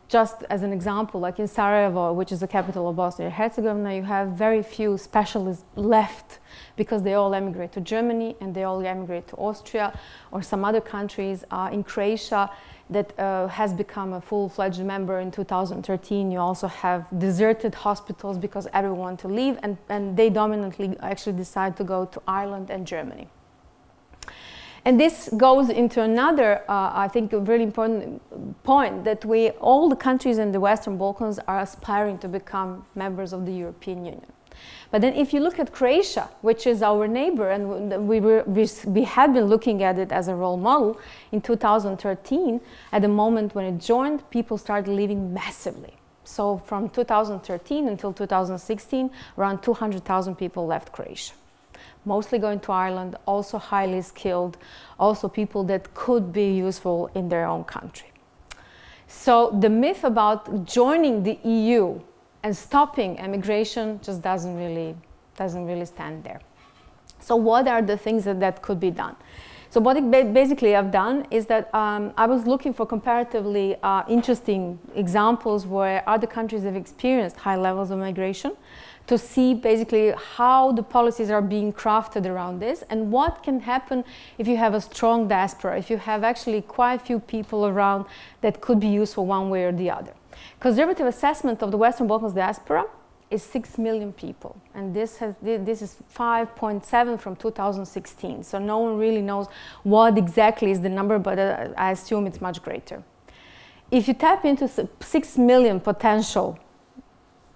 just as an example, like in Sarajevo, which is the capital of Bosnia and Herzegovina, you have very few specialists left because they all emigrate to Germany and they all emigrate to Austria or some other countries. In Croatia, that has become a full-fledged member in 2013. You also have deserted hospitals because everyone wants to leave, and they dominantly actually decide to go to Ireland and Germany. And this goes into another, I think, a really important point, that all the countries in the Western Balkans are aspiring to become members of the European Union. But then if you look at Croatia, which is our neighbor, and we had been looking at it as a role model in 2013, at the moment when it joined, people started leaving massively. So from 2013 until 2016, around 200,000 people left Croatia. Mostly going to Ireland, also highly skilled, also people that could be useful in their own country. So the myth about joining the EU and stopping emigration just doesn't really stand there. So what are the things that could be done? So what basically I've done is that I was looking for comparatively interesting examples where other countries have experienced high levels of migration, to see basically how the policies are being crafted around this and what can happen if you have a strong diaspora, if you have actually quite a few people around that could be useful one way or the other. Conservative assessment of the Western Balkans diaspora is 6 million people, and this is 5.7 from 2016, so no one really knows what exactly is the number, but I assume it's much greater. If you tap into 6 million potential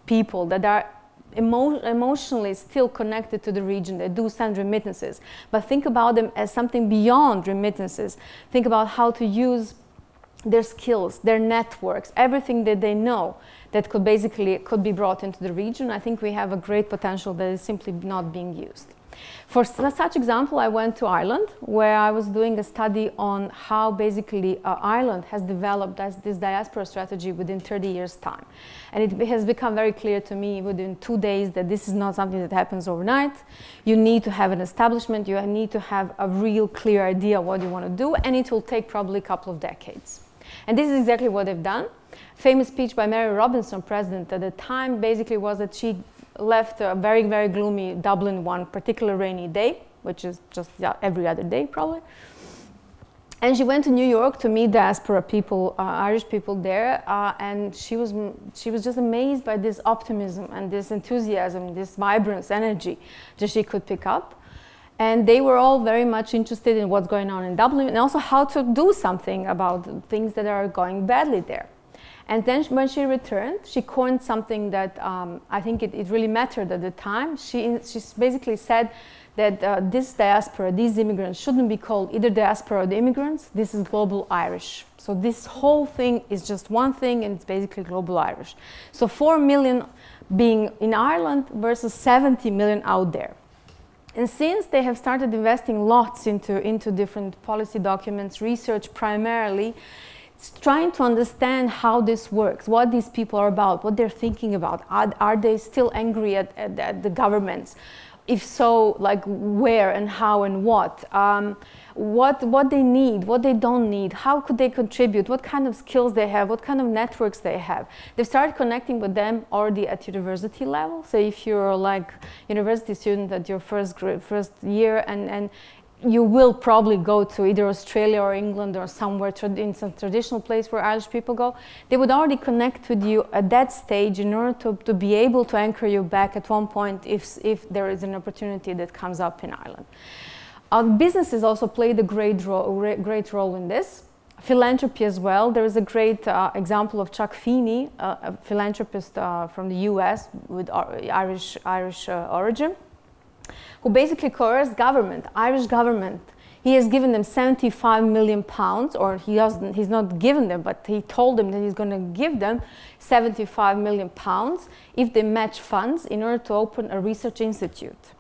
people that are emotionally still connected to the region, they do send remittances, but think about them as something beyond remittances. Think about how to use their skills, their networks, everything that they know that could be brought into the region. I think we have a great potential that is simply not being used. For such example, I went to Ireland, where I was doing a study on how basically Ireland has developed this diaspora strategy within 30 years' time. And it has become very clear to me within 2 days that this is not something that happens overnight. You need to have an establishment, you need to have a real clear idea what you want to do, and it will take probably a couple of decades. And this is exactly what they've done. Famous speech by Mary Robinson, president at the time, basically was that she left a very, very gloomy Dublin one particular rainy day, which is just every other day probably. And she went to New York to meet diaspora people, Irish people there, and she was just amazed by this optimism and this enthusiasm, this vibrance, energy that she could pick up. And they were all very much interested in what's going on in Dublin and also how to do something about things that are going badly there. And then when she returned, she coined something that I think it really mattered at the time. She basically said that this diaspora, these immigrants, shouldn't be called either diaspora or the immigrants. This is global Irish. So this whole thing is just one thing, and it's basically global Irish. So 4 million being in Ireland versus 70 million out there. And since they have started investing lots into different policy documents, research primarily, trying to understand how this works, what these people are about, what they're thinking about. Are they still angry at the governments? If so, like where and how and what? What they need, what they don't need, how could they contribute, what kind of skills they have, what kind of networks they have. They've started connecting with them already at university level. So if you're like university student at your first year and you will probably go to either Australia or England or somewhere in some traditional place where Irish people go, they would already connect with you at that stage in order to be able to anchor you back at one point if there is an opportunity that comes up in Ireland. Businesses also played a great role in this. Philanthropy as well. There is a great example of Chuck Feeney, a philanthropist from the US with Irish origin, who basically coerced government, Irish government. He has given them 75 million pounds, or he's not given them, but he told them that he's going to give them 75 million pounds if they match funds in order to open a research institute.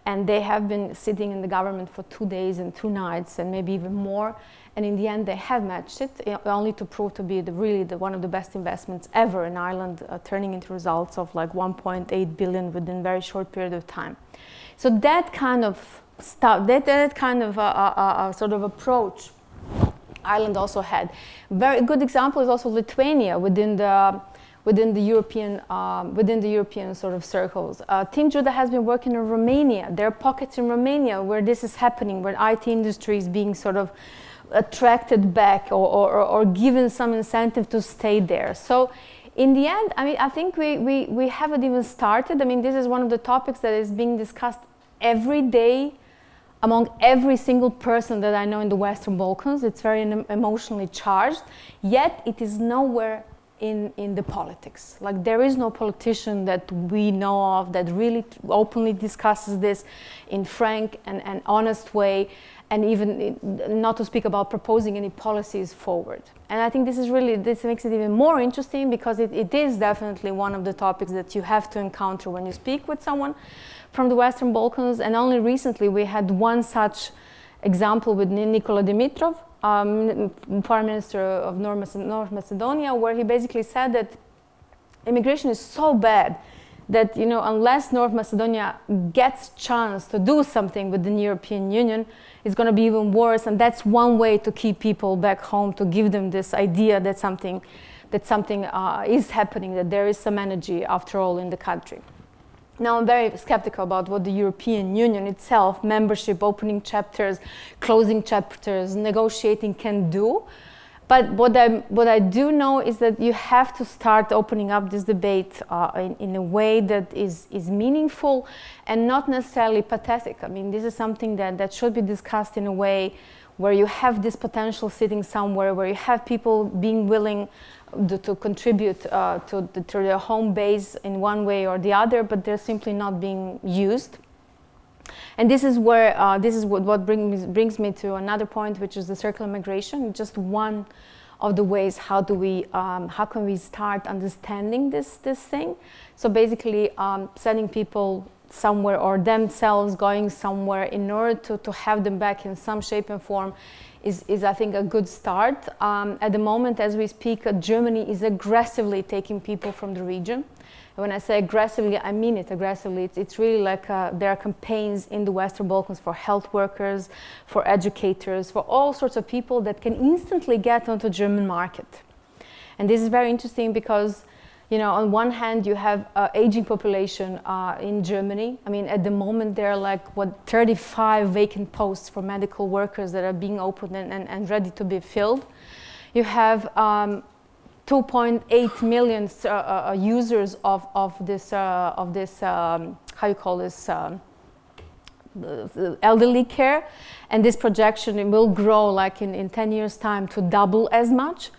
And they have been sitting in the government for 2 days and 2 nights and maybe even more. And in the end, they have matched it, only to prove to be really one of the best investments ever in Ireland, turning into results of like 1.8 billion within a very short period of time. So that kind of stuff, that kind of sort of approach, Ireland also had. Very good example is also Lithuania within the European sort of circles. Team Judah has been working in Romania. There are pockets in Romania where this is happening, where IT industry is being sort of attracted back or given some incentive to stay there. So in the end, I mean, I think we haven't even started. I mean, this is one of the topics that is being discussed every day among every single person that I know in the Western Balkans. It's very emotionally charged, yet it is nowhere in the politics. Like, there is no politician that we know of that really openly discusses this in frank and honest way, and even not to speak about proposing any policies forward. And I think this makes it even more interesting, because it is definitely one of the topics that you have to encounter when you speak with someone from the Western Balkans. And only recently we had one such example with Nikola Dimitrov, Foreign Minister of North Macedonia, where he basically said that immigration is so bad that, you know, unless North Macedonia gets chance to do something with the European Union, it's going to be even worse. And that's one way to keep people back home, to give them this idea that something is happening, that there is some energy after all in the country. Now, I'm very skeptical about what the European Union itself, membership, opening chapters, closing chapters, negotiating can do. But what I do know is that you have to start opening up this debate in a way that is meaningful and not necessarily pathetic. I mean, this is something that should be discussed in a way where you have this potential sitting somewhere, where you have people being willing to contribute to their home base in one way or the other, but they're simply not being used. And this is where what brings me to another point, which is the circular migration. Just one of the ways how can we start understanding this thing. So basically, sending people somewhere or themselves going somewhere in order to have them back in some shape and form is I think a good start. At the moment, as we speak, Germany is aggressively taking people from the region. When I say aggressively, I mean it aggressively. It's really like there are campaigns in the Western Balkans for health workers, for educators, for all sorts of people that can instantly get onto the German market. And this is very interesting because, you know, on one hand, you have aging population in Germany. I mean, at the moment, there are like, 35 vacant posts for medical workers that are being opened and ready to be filled. You have 2.8 million users of this how you call this, elderly care. And this projection, it will grow like in 10 years' time to double as much.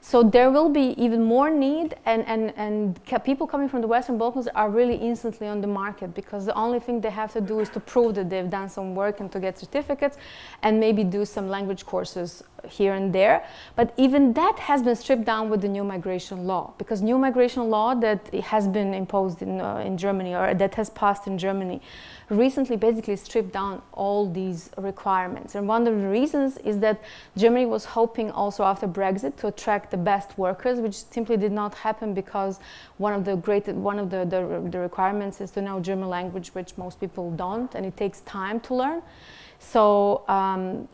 So there will be even more need, and people coming from the Western Balkans are really instantly on the market, because the only thing they have to do is to prove that they've done some work and to get certificates and maybe do some language courses here and there. But even that has been stripped down with the new migration law, because new migration law that has been imposed in Germany, or that has passed in Germany, recently basically stripped down all these requirements. And one of the reasons is that Germany was hoping also after Brexit to attract the best workers, which simply did not happen, because one of the requirements is to know German language, which most people don't, and it takes time to learn. So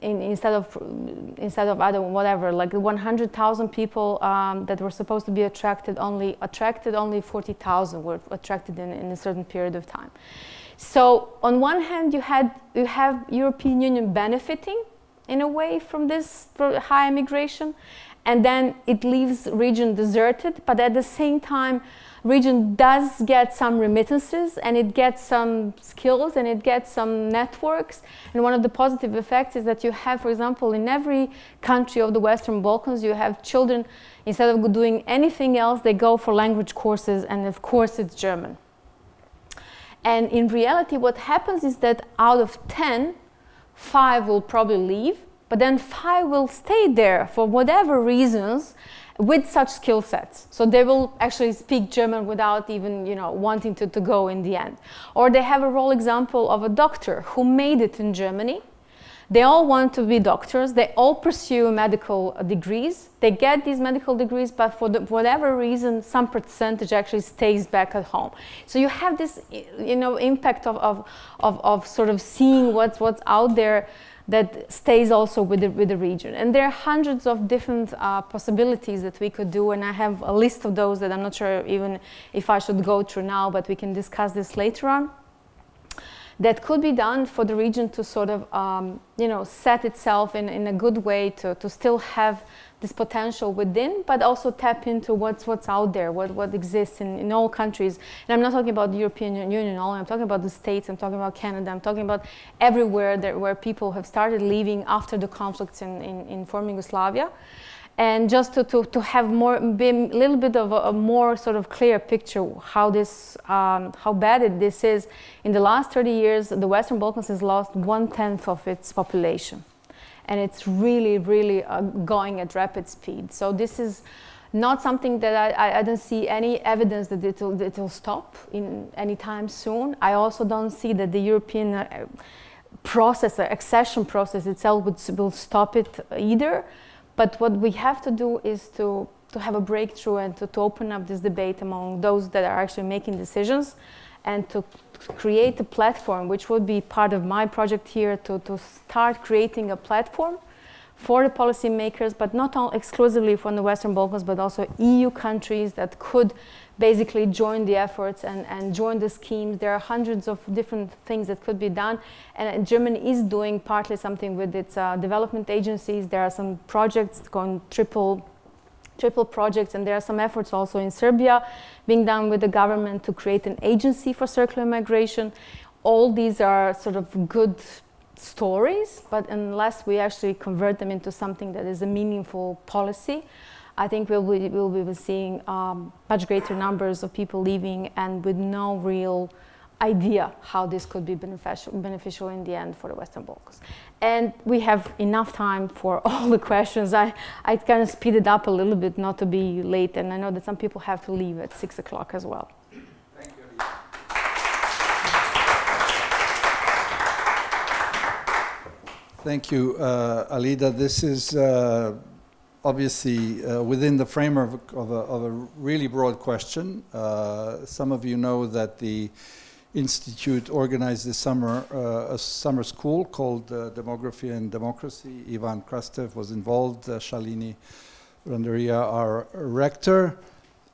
instead of like 100,000 people that were supposed to be attracted, only 40,000 were attracted in a certain period of time. So on one hand, you have European Union benefiting in a way from this high immigration, and then it leaves region deserted. But at the same time, region does get some remittances, and it gets some skills, and it gets some networks. And one of the positive effects is that you have, for example, in every country of the Western Balkans, you have children, instead of doing anything else, they go for language courses, and of course it's German. And in reality, what happens is that out of 10, 5 will probably leave, but then 5 will stay there for whatever reasons with such skill sets. So they will actually speak German without even, you know, wanting to go in the end. Or they have a role example of a doctor who made it in Germany. They all want to be doctors. They all pursue medical degrees. They get these medical degrees, but for whatever reason, some percentage actually stays back at home. So you have this, you know, impact of sort of seeing what's out there that stays also with the region. And there are hundreds of different possibilities that we could do, and I have a list of those that I'm not sure even if I should go through now, but we can discuss this later on. that could be done for the region to sort of, you know, set itself in a good way to still have this potential within, but also tap into what's out there, what exists in all countries. And I'm not talking about the European Union only, I'm talking about the States, I'm talking about Canada, I'm talking about everywhere where people have started leaving after the conflicts in former Yugoslavia. And just to have be a little bit of a more sort of clear picture how this, how bad this is. In the last 30 years, the Western Balkans has lost 1/10 of its population. And it's really, really going at rapid speed. So this is not something that I don't see any evidence that it'll stop in any time soon. I also don't see that the European process, the accession process itself will stop it either. But what we have to do is to have a breakthrough and to open up this debate among those that are actually making decisions, and to create a platform, which would be part of my project here, to start creating a platform for the policymakers, but not all exclusively from the Western Balkans, but also EU countries that could basically join the efforts and join the schemes. There are hundreds of different things that could be done, and Germany is doing partly something with its development agencies. There are some projects going triple projects, and there are some efforts also in Serbia being done with the government to create an agency for circular migration. All these are sort of good stories, but unless we actually convert them into something that is a meaningful policy, I think we'll be seeing much greater numbers of people leaving, and with no real idea how this could be beneficial in the end for the Western Balkans. And we have enough time for all the questions. I kind of speed it up a little bit, not to be late, and I know that some people have to leave at 6 o'clock as well. Thank you. Thank you, Alida. This is obviously within the framework of a really broad question. Some of you know that the Institute organized this summer a summer school called Demography and Democracy. Ivan Krastev was involved, Shalini Randaria, our rector.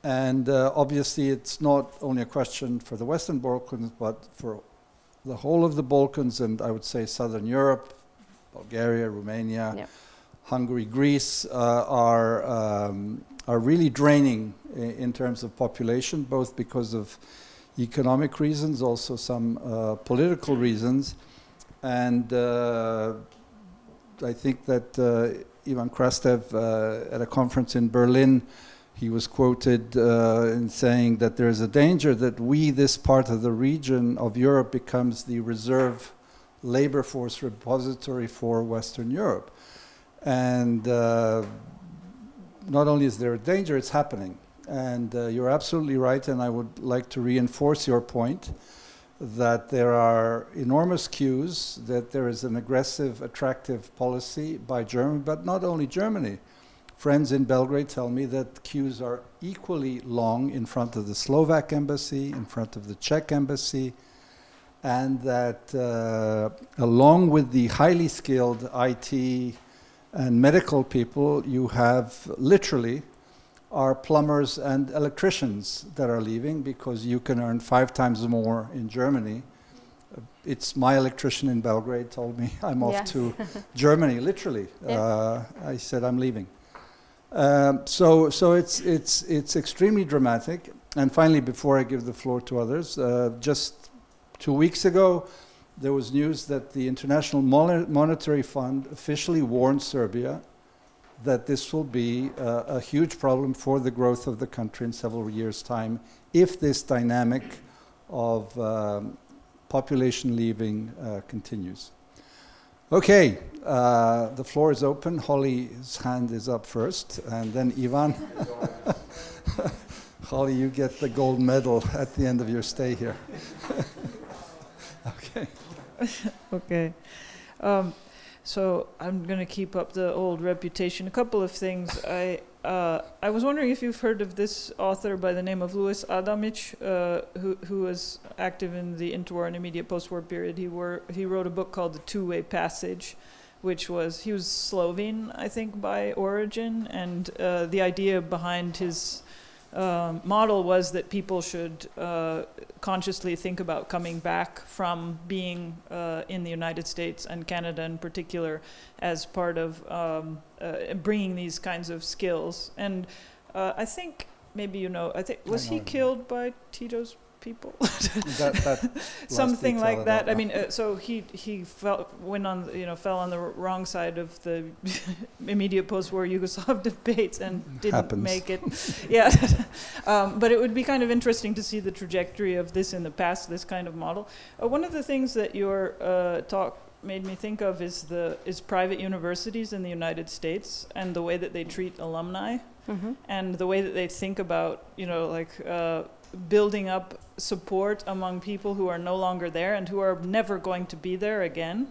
And obviously it's not only a question for the Western Balkans, but for the whole of the Balkans, and I would say Southern Europe, Bulgaria, Romania, yep. Hungary, Greece are really draining in terms of population, both because of economic reasons, also some political reasons. And I think that Ivan Krastev at a conference in Berlin, he was quoted in saying that there is a danger that this part of the region of Europe becomes the reserve labor force repository for Western Europe. And not only is there a danger, it's happening. And you're absolutely right, and I would like to reinforce your point that there are enormous queues, that there is an aggressive, attractive policy by Germany, but not only Germany. Friends in Belgrade tell me that queues are equally long in front of the Slovak embassy, in front of the Czech embassy, and that along with the highly skilled IT and medical people, you have literally are plumbers and electricians that are leaving because you can earn 5 times more in Germany. It's my electrician in Belgrade told me I'm off to Germany, literally. Yeah. I said I'm leaving. So it's extremely dramatic. And finally, before I give the floor to others, just 2 weeks ago, there was news that the International Monetary Fund officially warned Serbia that this will be a huge problem for the growth of the country in several years' time if this dynamic of population leaving continues. Okay, the floor is open. Holly's hand is up first, and then Ivan. Holly, you get the gold medal at the end of your stay here. Okay. Okay. So I'm going to keep up the old reputation. A couple of things. I was wondering if you've heard of this author by the name of Louis Adamic, who was active in the interwar and immediate post-war period. He wrote a book called The Two-Way Passage, he was Slovene, I think, by origin, and the idea behind his model was that people should consciously think about coming back from being in the United States and Canada in particular as part of bringing these kinds of skills. And I think, maybe you know, was he killed by Tito's people? Something like that. I mean, so he fell on the wrong side of the immediate post-war Yugoslav debates and didn't make it. Yeah, but it would be kind of interesting to see the trajectory of this in the past, this kind of model. One of the things that your talk made me think of is private universities in the United States and the way that they treat alumni, and the way that they think about, you know, like building up support among people who are no longer there and who are never going to be there again,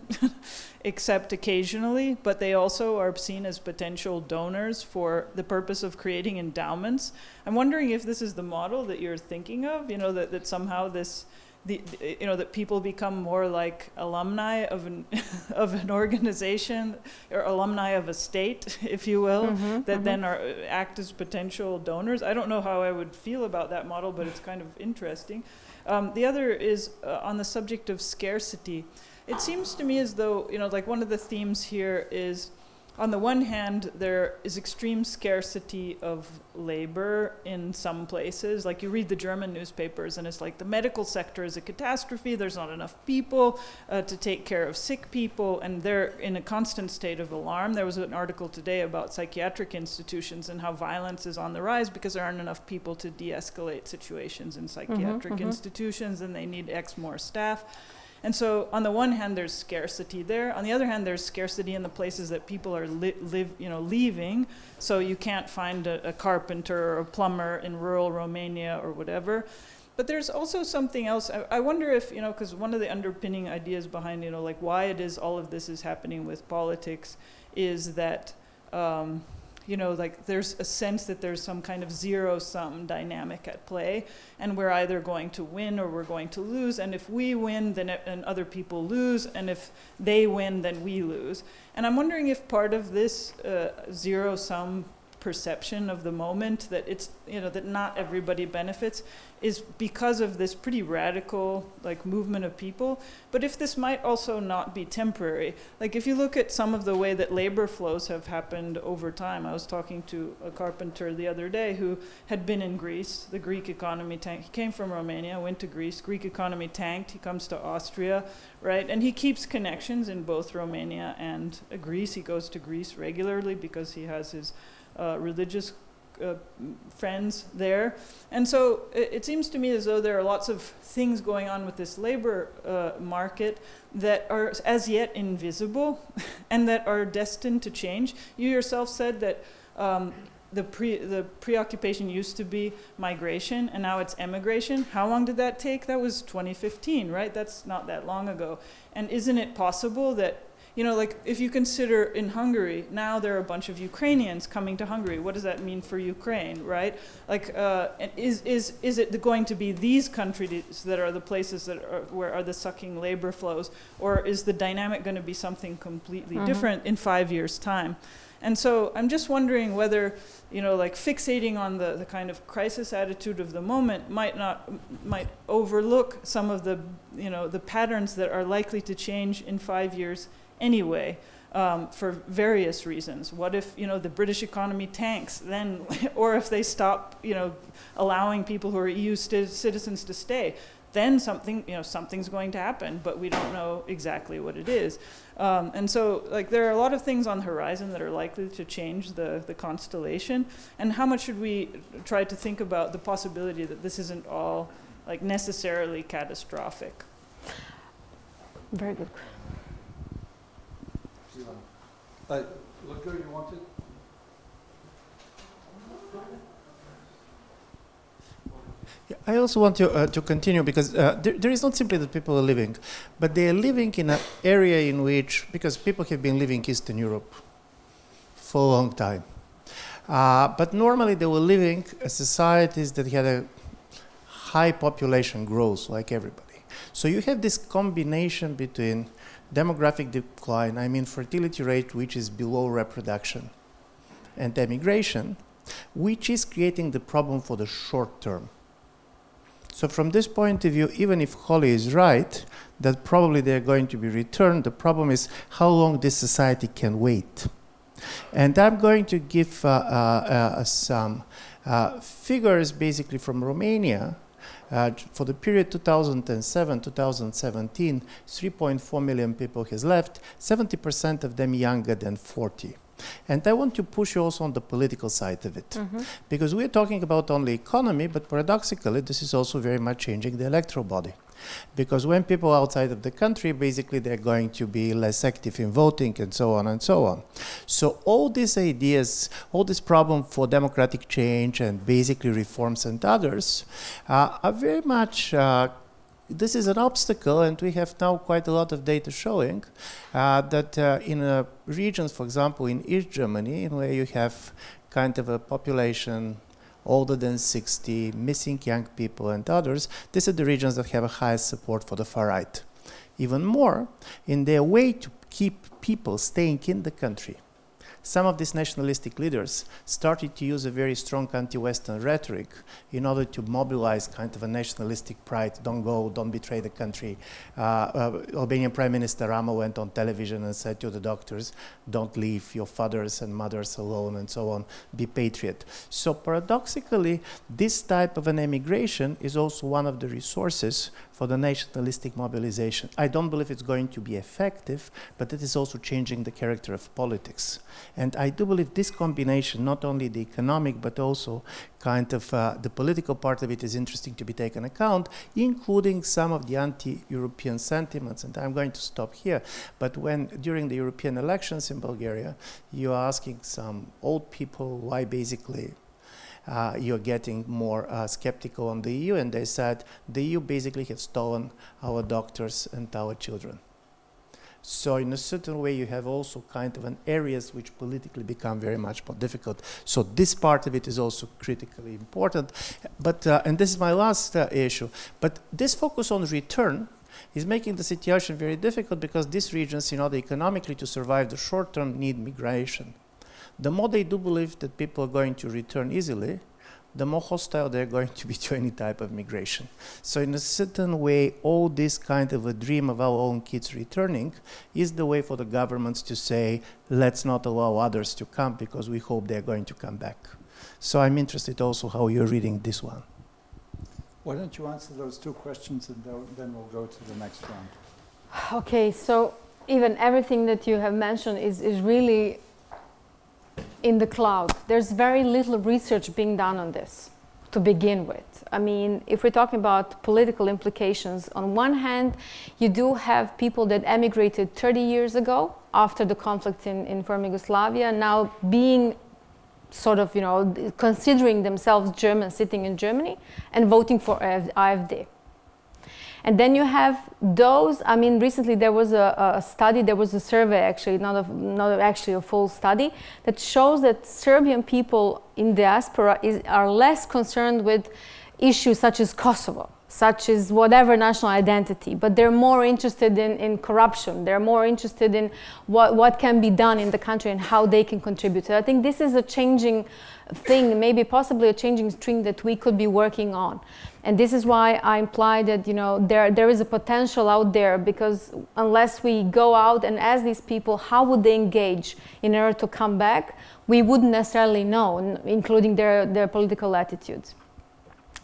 except occasionally, but they also are seen as potential donors for the purpose of creating endowments. I'm wondering if this is the model that you're thinking of, you know, that somehow this, you know, that people become more like alumni of an organization, or alumni of a state, if you will, that then act as potential donors. I don't know how I would feel about that model, but it's kind of interesting. The other is on the subject of scarcity. It seems to me as though, you know, like one of the themes here is, on the one hand, there is extreme scarcity of labor in some places. Like you read the German newspapers and it's like the medical sector is a catastrophe. There's not enough people to take care of sick people, and they're in a constant state of alarm. There was an article today about psychiatric institutions and how violence is on the rise because there aren't enough people to de-escalate situations in psychiatric institutions, and they need X more staff. And so on the one hand, there's scarcity there. On the other hand, there's scarcity in the places that people are leaving. So you can't find a carpenter or a plumber in rural Romania or whatever. But there's also something else. I wonder if, you know, because one of the underpinning ideas behind, you know, like why it is all of this is happening with politics is that, you know, like there's a sense that there's some kind of zero-sum dynamic at play, and we're either going to win or we're going to lose, and if we win, then and other people lose, and if they win, then we lose. And I'm wondering if part of this zero-sum perception of the moment, that it's, you know, that not everybody benefits, is because of this pretty radical like movement of people. But if this might also not be temporary, like if you look at some of the way that labor flows have happened over time. I was talking to a carpenter the other day who had been in Greece. The Greek economy tanked. He came from Romania, went to Greece. Greek economy tanked. He comes to Austria, right? And he keeps connections in both Romania and Greece. He goes to Greece regularly because he has his religious friends there. And so it seems to me as though there are lots of things going on with this labor market that are as yet invisible and that are destined to change. You yourself said that the preoccupation used to be migration and now it's emigration. How long did that take? That was 2015, right? That's not that long ago. And isn't it possible that, you know, like if you consider in Hungary, now there are a bunch of Ukrainians coming to Hungary. What does that mean for Ukraine, right? Like, is it going to be these countries that are the places that are, where are the sucking labor flows? Or is the dynamic going to be something completely different in 5 years' time? And so I'm just wondering whether, you know, like fixating on the kind of crisis attitude of the moment might overlook some of the, you know, the patterns that are likely to change in 5 years anyway, for various reasons. What if, you know, the British economy tanks then, or if they stop, you know, allowing people who are EU citizens to stay, then something, you know, something's going to happen, but we don't know exactly what it is. And so, like, there are a lot of things on the horizon that are likely to change the constellation. And how much should we try to think about the possibility that this isn't all, like, necessarily catastrophic? Very good. Ludger, you wanted? Yeah, I also want to continue because there is not simply that people are living, but they are living in an area in which, because people have been living Eastern Europe for a long time, but normally they were living in societies that had a high population growth like everybody. So you have this combination between demographic decline, I mean fertility rate which is below reproduction, and emigration, which is creating the problem for the short term. So from this point of view, even if Holly is right, that probably they're going to be returned, the problem is how long this society can wait. And I'm going to give some figures basically from Romania. For the period 2007-2017, 3.4 million people has left, 70% of them younger than 40. And I want to push you also on the political side of it. Because we're talking about only economy, but paradoxically, this is also very much changing the electoral body. Because when people outside of the country, basically they're going to be less active in voting and so on and so on. So all these ideas, all this problem for democratic change and basically reforms and others are very much this is an obstacle, and we have now quite a lot of data showing that in regions, for example, in East Germany, where you have kind of a population older than 60, missing young people and others, these are the regions that have a highest support for the far right. Even more, in their way to keep people staying in the country, some of these nationalistic leaders started to use a very strong anti-Western rhetoric in order to mobilize kind of a nationalistic pride. Don't go, don't betray the country. Albanian Prime Minister Rama went on television and said to the doctors, don't leave your fathers and mothers alone and so on, be patriot. So paradoxically, this type of an emigration is also one of the resources for the nationalistic mobilization. I don't believe it's going to be effective, but it is also changing the character of politics. And I do believe this combination, not only the economic, but also kind of the political part of it is interesting to be taken account, including some of the anti-European sentiments. And I'm going to stop here. But when, during the European elections in Bulgaria, you're asking some old people why basically you're getting more skeptical on the EU, and they said the EU basically has stolen our doctors and our children. So in a certain way, you have also kind of an areas which politically become very much more difficult. So this part of it is also critically important. But, and this is my last issue, but this focus on return is making the situation very difficult because these regions, in order economically to survive the short term, need migration. The more they do believe that people are going to return easily, the more hostile they're going to be to any type of migration. So in a certain way, all this kind of a dream of our own kids returning is the way for the governments to say, let's not allow others to come because we hope they're going to come back. So I'm interested also how you're reading this one. Why don't you answer those two questions and then we'll go to the next round. Okay, so even everything that you have mentioned is really in the cloud. There's very little research being done on this to begin with. I mean, if we're talking about political implications, on one hand, you do have people that emigrated 30 years ago after the conflict in former Yugoslavia, now being sort of, you know, considering themselves German, sitting in Germany and voting for AfD. And then you have those, I mean, recently there was a study, there was a survey actually, not actually a full study, that shows that Serbian people in diaspora are less concerned with issues such as Kosovo, such as whatever national identity, but they're more interested in corruption. They're more interested in what can be done in the country and how they can contribute. So I think this is a changing thing, maybe possibly a changing string that we could be working on. And this is why I imply that, you know, there is a potential out there, because unless we go out and ask these people how would they engage in order to come back, we wouldn't necessarily know, including their political attitudes.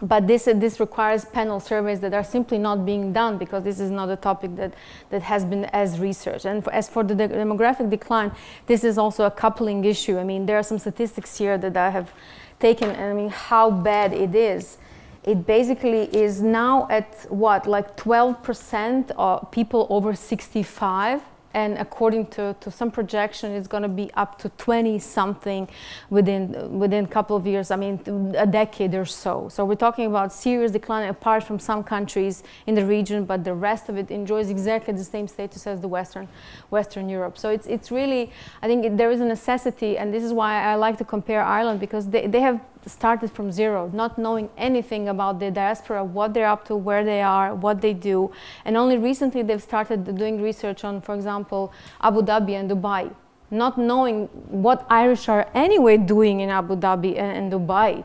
But this requires panel surveys that are simply not being done, because this is not a topic that has been as researched. And as for the demographic decline, this is also a coupling issue. I mean, there are some statistics here that I have taken, and I mean, how bad it is. It basically is now at what, like 12% of people over 65, and according to some projection, it's going to be up to 20-something within a couple of years. I mean, a decade or so. So we're talking about serious decline, apart from some countries in the region, but the rest of it enjoys exactly the same status as the Western Europe. So it's really, I think there is a necessity, and this is why I like to compare Ireland, because they have started from zero, not knowing anything about the diaspora, what they're up to, where they are, what they do. And only recently they've started doing research on, for example, Abu Dhabi and Dubai. not knowing what Irish are anyway doing in Abu Dhabi and Dubai.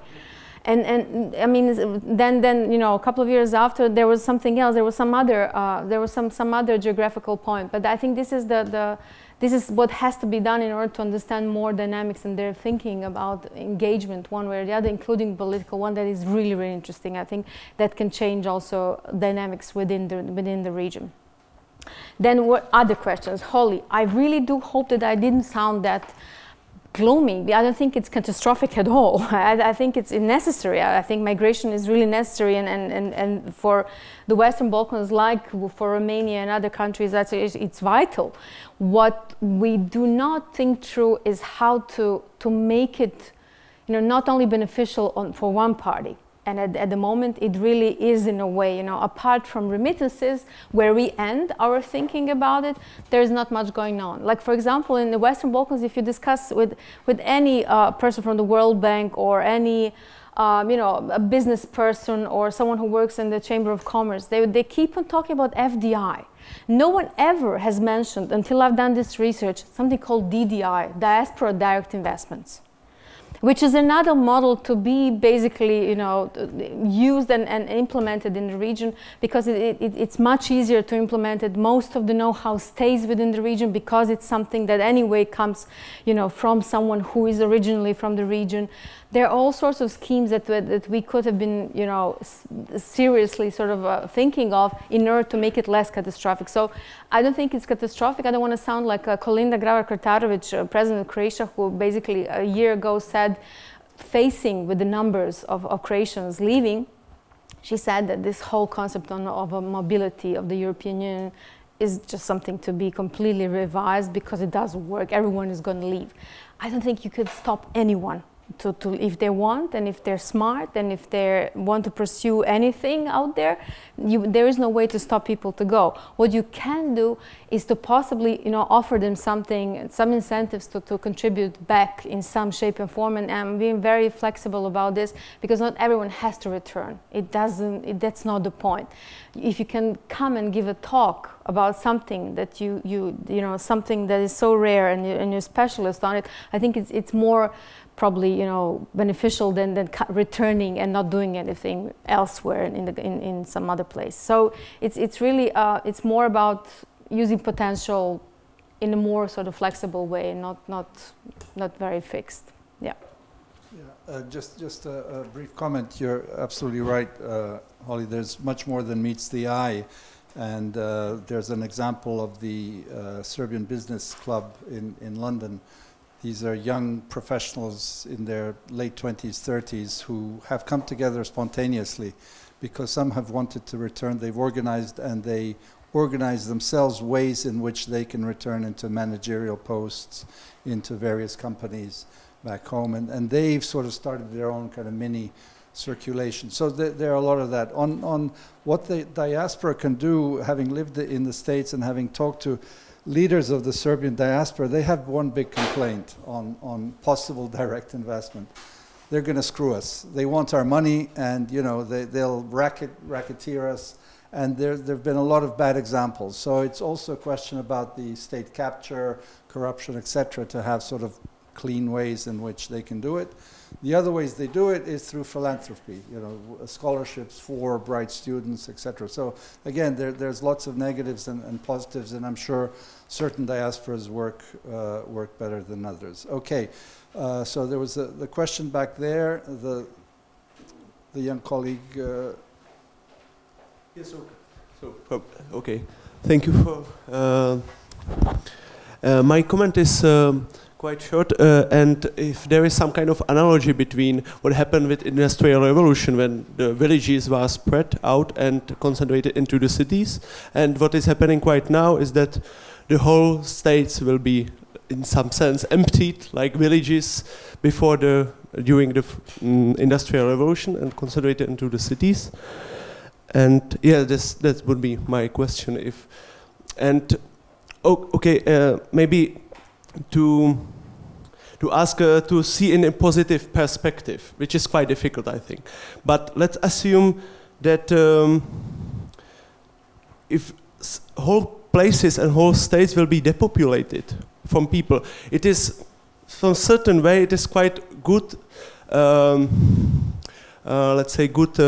And I mean, then you know, a couple of years after, there was something else. There was some other geographical point. But I think this is this is what has to be done in order to understand more dynamics and their thinking about engagement, one way or the other, including political one. That is really, really interesting. I think that can change also dynamics within the region. Then what other questions? Holly, I really do hope that I didn't sound that gloomy. I don't think it's catastrophic at all. I think it's necessary. I think migration is really necessary, and for the Western Balkans, like for Romania and other countries, it's vital. What we do not think through is how to make it, you know, not only beneficial for one party. And at the moment, it really is, in a way, you know, apart from remittances, where we end our thinking about it, there's not much going on. Like, for example, in the Western Balkans, if you discuss with any person from the World Bank or any, you know, a business person or someone who works in the Chamber of Commerce, they keep on talking about FDI. No one ever has mentioned, until I've done this research, something called DDI, Diaspora Direct Investments, which is another model to be basically, you know, used and implemented in the region, because it's much easier to implement it. Most of the know-how stays within the region because it's something that anyway comes, you know, from someone who is originally from the region. There are all sorts of schemes that we could have been, you know, seriously sort of thinking of in order to make it less catastrophic. So I don't think it's catastrophic. I don't want to sound like Kolinda Grabar-Kitarović, President of Croatia, who basically a year ago said, facing with the numbers of Croatians leaving, she said that this whole concept of a mobility of the European Union is just something to be completely revised because it doesn't work. Everyone is going to leave. I don't think you could stop anyone if they want, and if they're smart, and if they want to pursue anything out there, there is no way to stop people to go. What you can do is to possibly, you know, offer them something, some incentives to contribute back in some shape and form. And I'm being very flexible about this, because not everyone has to return. That's not the point. If you can come and give a talk about something that you know, something that is so rare, and you're a specialist on it, I think it's more probably, you know, beneficial than returning and not doing anything elsewhere in some other place. So it's really it's more about using potential in a more sort of flexible way, not very fixed. Yeah. Yeah. Just a brief comment. You're absolutely right, Holly. There's much more than meets the eye, and there's an example of the Serbian Business Club in London. These are young professionals in their late 20s, 30s who have come together spontaneously because some have wanted to return. They've organized, and they organize themselves ways in which they can return into managerial posts, into various companies back home. And they've sort of started their own kind of mini circulation. So there are a lot of that. On what the diaspora can do, having lived in the States and having talked to leaders of the Serbian diaspora, they have one big complaint on possible direct investment. They're going to screw us. They want our money, and you know, they'll racketeer us, and there have been a lot of bad examples. So it's also a question about the state capture, corruption, etc., to have sort of clean ways in which they can do it. The other ways they do it is through philanthropy, you know, scholarships for bright students, etc. So again, there's lots of negatives and positives, and I'm sure certain diasporas work better than others. Okay, so there was the question back there. The young colleague. Yes. Okay. Okay. Thank you for. My comment is. Quite short, and if there is some kind of analogy between what happened with Industrial Revolution when the villages were spread out and concentrated into the cities, and what is happening right now is that the whole states will be, in some sense, emptied like villages during the Industrial Revolution and concentrated into the cities. And yeah, that would be my question. Maybe to ask to see in a positive perspective, which is quite difficult, I think. But let's assume that if whole places and whole states will be depopulated, from people. It is, from a certain way, it is quite good, let's say, good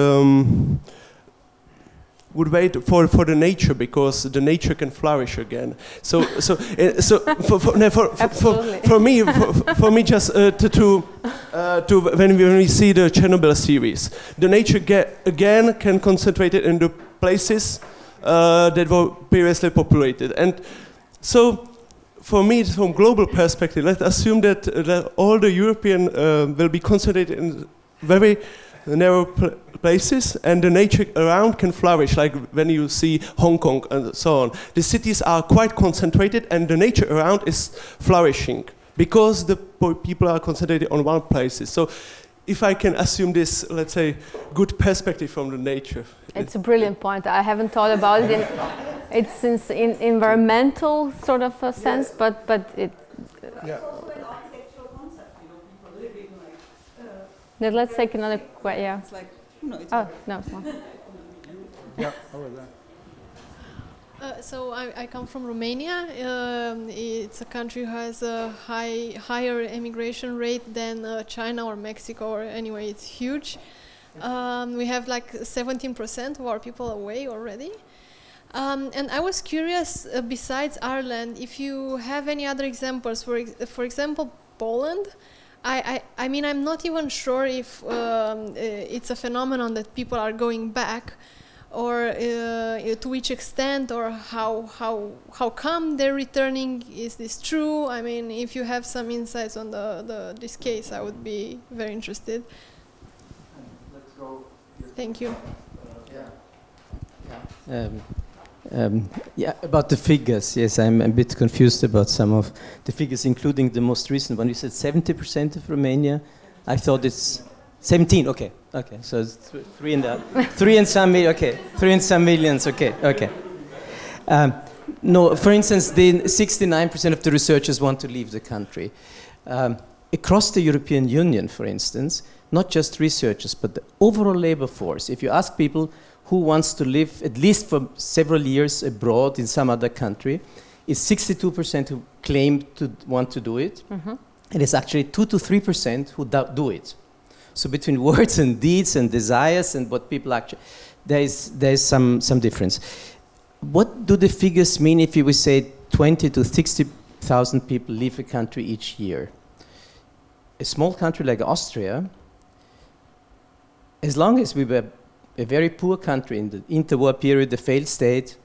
way for the nature, because the nature can flourish again. So for me, just to when we see the Chernobyl series, the nature again can concentrate it in the places that were previously populated. And so, for me, from global perspective, let's assume that all the European will be concentrated in very narrow places, and the nature around can flourish, like when you see Hong Kong and so on. The cities are quite concentrated, and the nature around is flourishing, because the people are concentrated on one place. So if I can assume this, let's say, good perspective from the nature. It's a brilliant point. I haven't thought about it. It's in environmental sort of a sense, but it... Yeah. Now let's take another question. Yeah. It's like, no, it's oh, no, it's not. Yeah, over there. So I come from Romania. It's a country who has a higher immigration rate than China or Mexico, or anyway, it's huge. We have like 17% of our people away already. And I was curious, besides Ireland, if you have any other examples. For example, Poland. I mean, I'm not even sure if it's a phenomenon that people are going back, or to which extent, or how come they're returning. Is this true? I mean, if you have some insights on this case, I would be very interested. Let's go. Thank you. Yeah, about the figures, yes, I'm a bit confused about some of the figures, including the most recent one. You said 70% of Romania. I thought it's 17. Okay, so it's three and some million. Okay, 3 and some millions. Okay. No, for instance, 69% of the researchers want to leave the country. Across the European Union, for instance, not just researchers, but the overall labor force. If you ask people who wants to live at least for several years abroad in some other country, is 62% who claim to want to do it. Mm-hmm. And it's actually 2 to 3% who do it. So between words and deeds and desires and what people actually, there is some difference. What do the figures mean if you would say 20 to 60,000 people leave a country each year? A small country like Austria, as long as we were a very poor country in the interwar period, the failed state,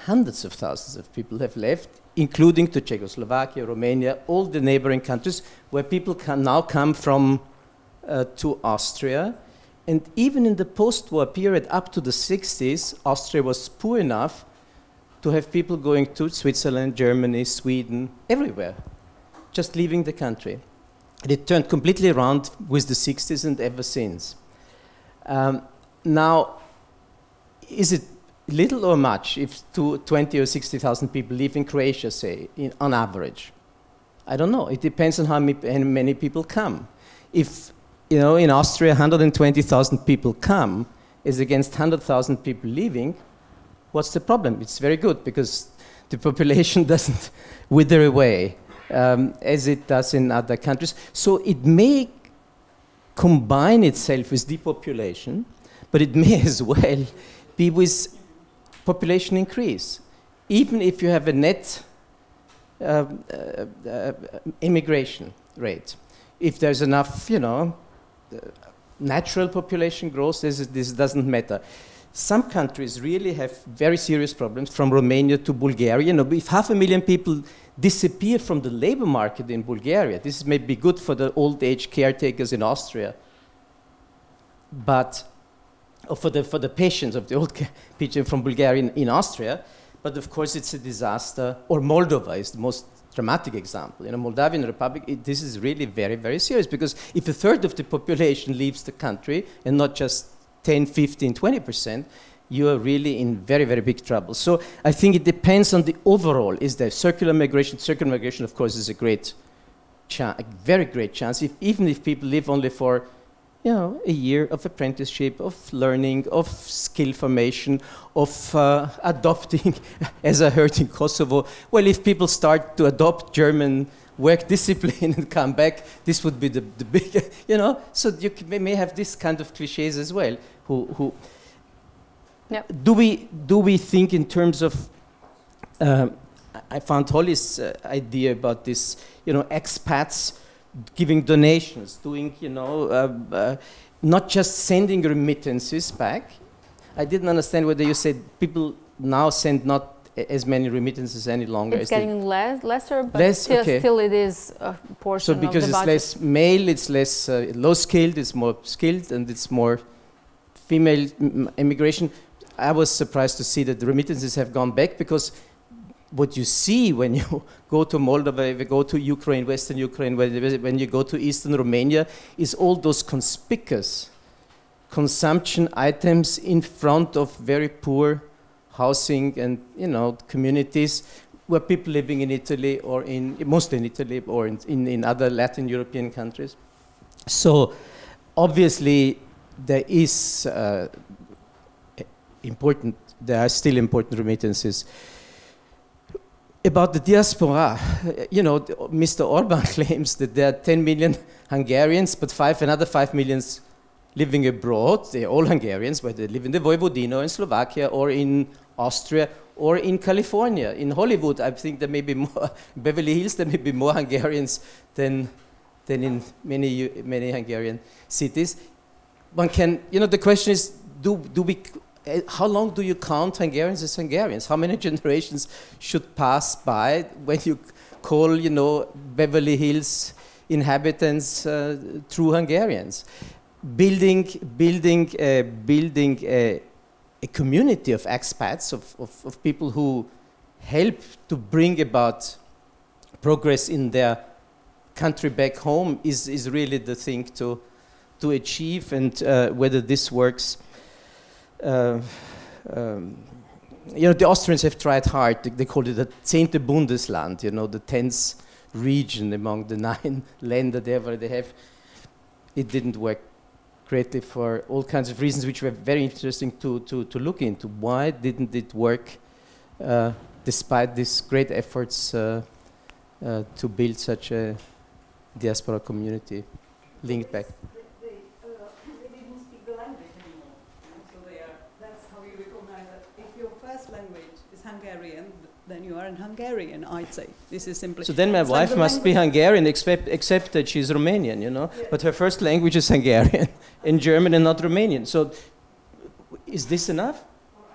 hundreds of thousands of people have left, including to Czechoslovakia, Romania, all the neighboring countries where people can now come from to Austria. And even in the post-war period up to the 60s, Austria was poor enough to have people going to Switzerland, Germany, Sweden, everywhere, just leaving the country. And it turned completely around with the 60s and ever since. Now, is it little or much if 20 or 60,000 people leave in Croatia, say, on average? I don't know. It depends on how many people come. If, you know, in Austria, 120,000 people come is against 100,000 people leaving, what's the problem? It's very good, because the population doesn't wither away as it does in other countries. So it may combine itself with depopulation, but it may as well be with population increase. Even if you have a net immigration rate, if there's enough, you know, natural population growth, this doesn't matter. Some countries really have very serious problems, from Romania to Bulgaria. You know, if 500,000 people disappear from the labor market in Bulgaria, this may be good for the old age caretakers in Austria, but or for the patients of the old people from Bulgaria in Austria, but of course it's a disaster. Or Moldova is the most dramatic example. You know, Moldavian Republic, this is really very, very serious, because if a third of the population leaves the country, and not just 10, 15, 20%, you are really in very, very big trouble. So I think it depends on the overall. Is there circular migration? Circular migration, of course, is a very great chance, even if people live only for, you know, a year of apprenticeship, of learning, of skill formation, of adopting, as I heard in Kosovo. Well, if people start to adopt German work discipline and come back, this would be the big, you know. So you may have this kind of cliches as well. Yep. Do we think in terms of? I found Holly's idea about this, you know, expats giving donations, doing, you know, not just sending remittances back. I didn't understand whether you said people now send not as many remittances any longer. It's getting lesser, but still it is a portion of the budget. So because it's less male, it's less low skilled, it's more skilled, and it's more female immigration. I was surprised to see that the remittances have gone back, because what you see when you go to Moldova, if you go to Ukraine, Western Ukraine, when you go to Eastern Romania, is all those conspicuous consumption items in front of very poor housing and, you know, communities where people living in Italy or mostly in Italy or in other Latin European countries. So obviously there is there are still important remittances. About the diaspora, you know, Mr. Orban claims that there are 10 million Hungarians, but another 5 million living abroad. They're all Hungarians, but they live in the Vojvodina or in Slovakia or in Austria or in California. In Hollywood, I think there may be more, Beverly Hills, there may be more Hungarians than in many Hungarian cities. One can, you know, the question is, how long do you count Hungarians as Hungarians? How many generations should pass by when you call, you know, Beverly Hills inhabitants true Hungarians? Building a community of expats, of people who help to bring about progress in their country back home is really the thing to achieve, and whether this works. You know, the Austrians have tried hard. They called it the 10. Bundesland, you know, the 10th region among the 9 Länder there where they have. It didn't work greatly for all kinds of reasons, which were very interesting to look into. Why didn't it work despite these great efforts to build such a diaspora community linked back? Hungarian, then you are in Hungarian, I'd say. This is simply... So then my wife must be Hungarian, except that she's Romanian, you know? Yeah. But her first language is Hungarian and German and not Romanian. So is this enough?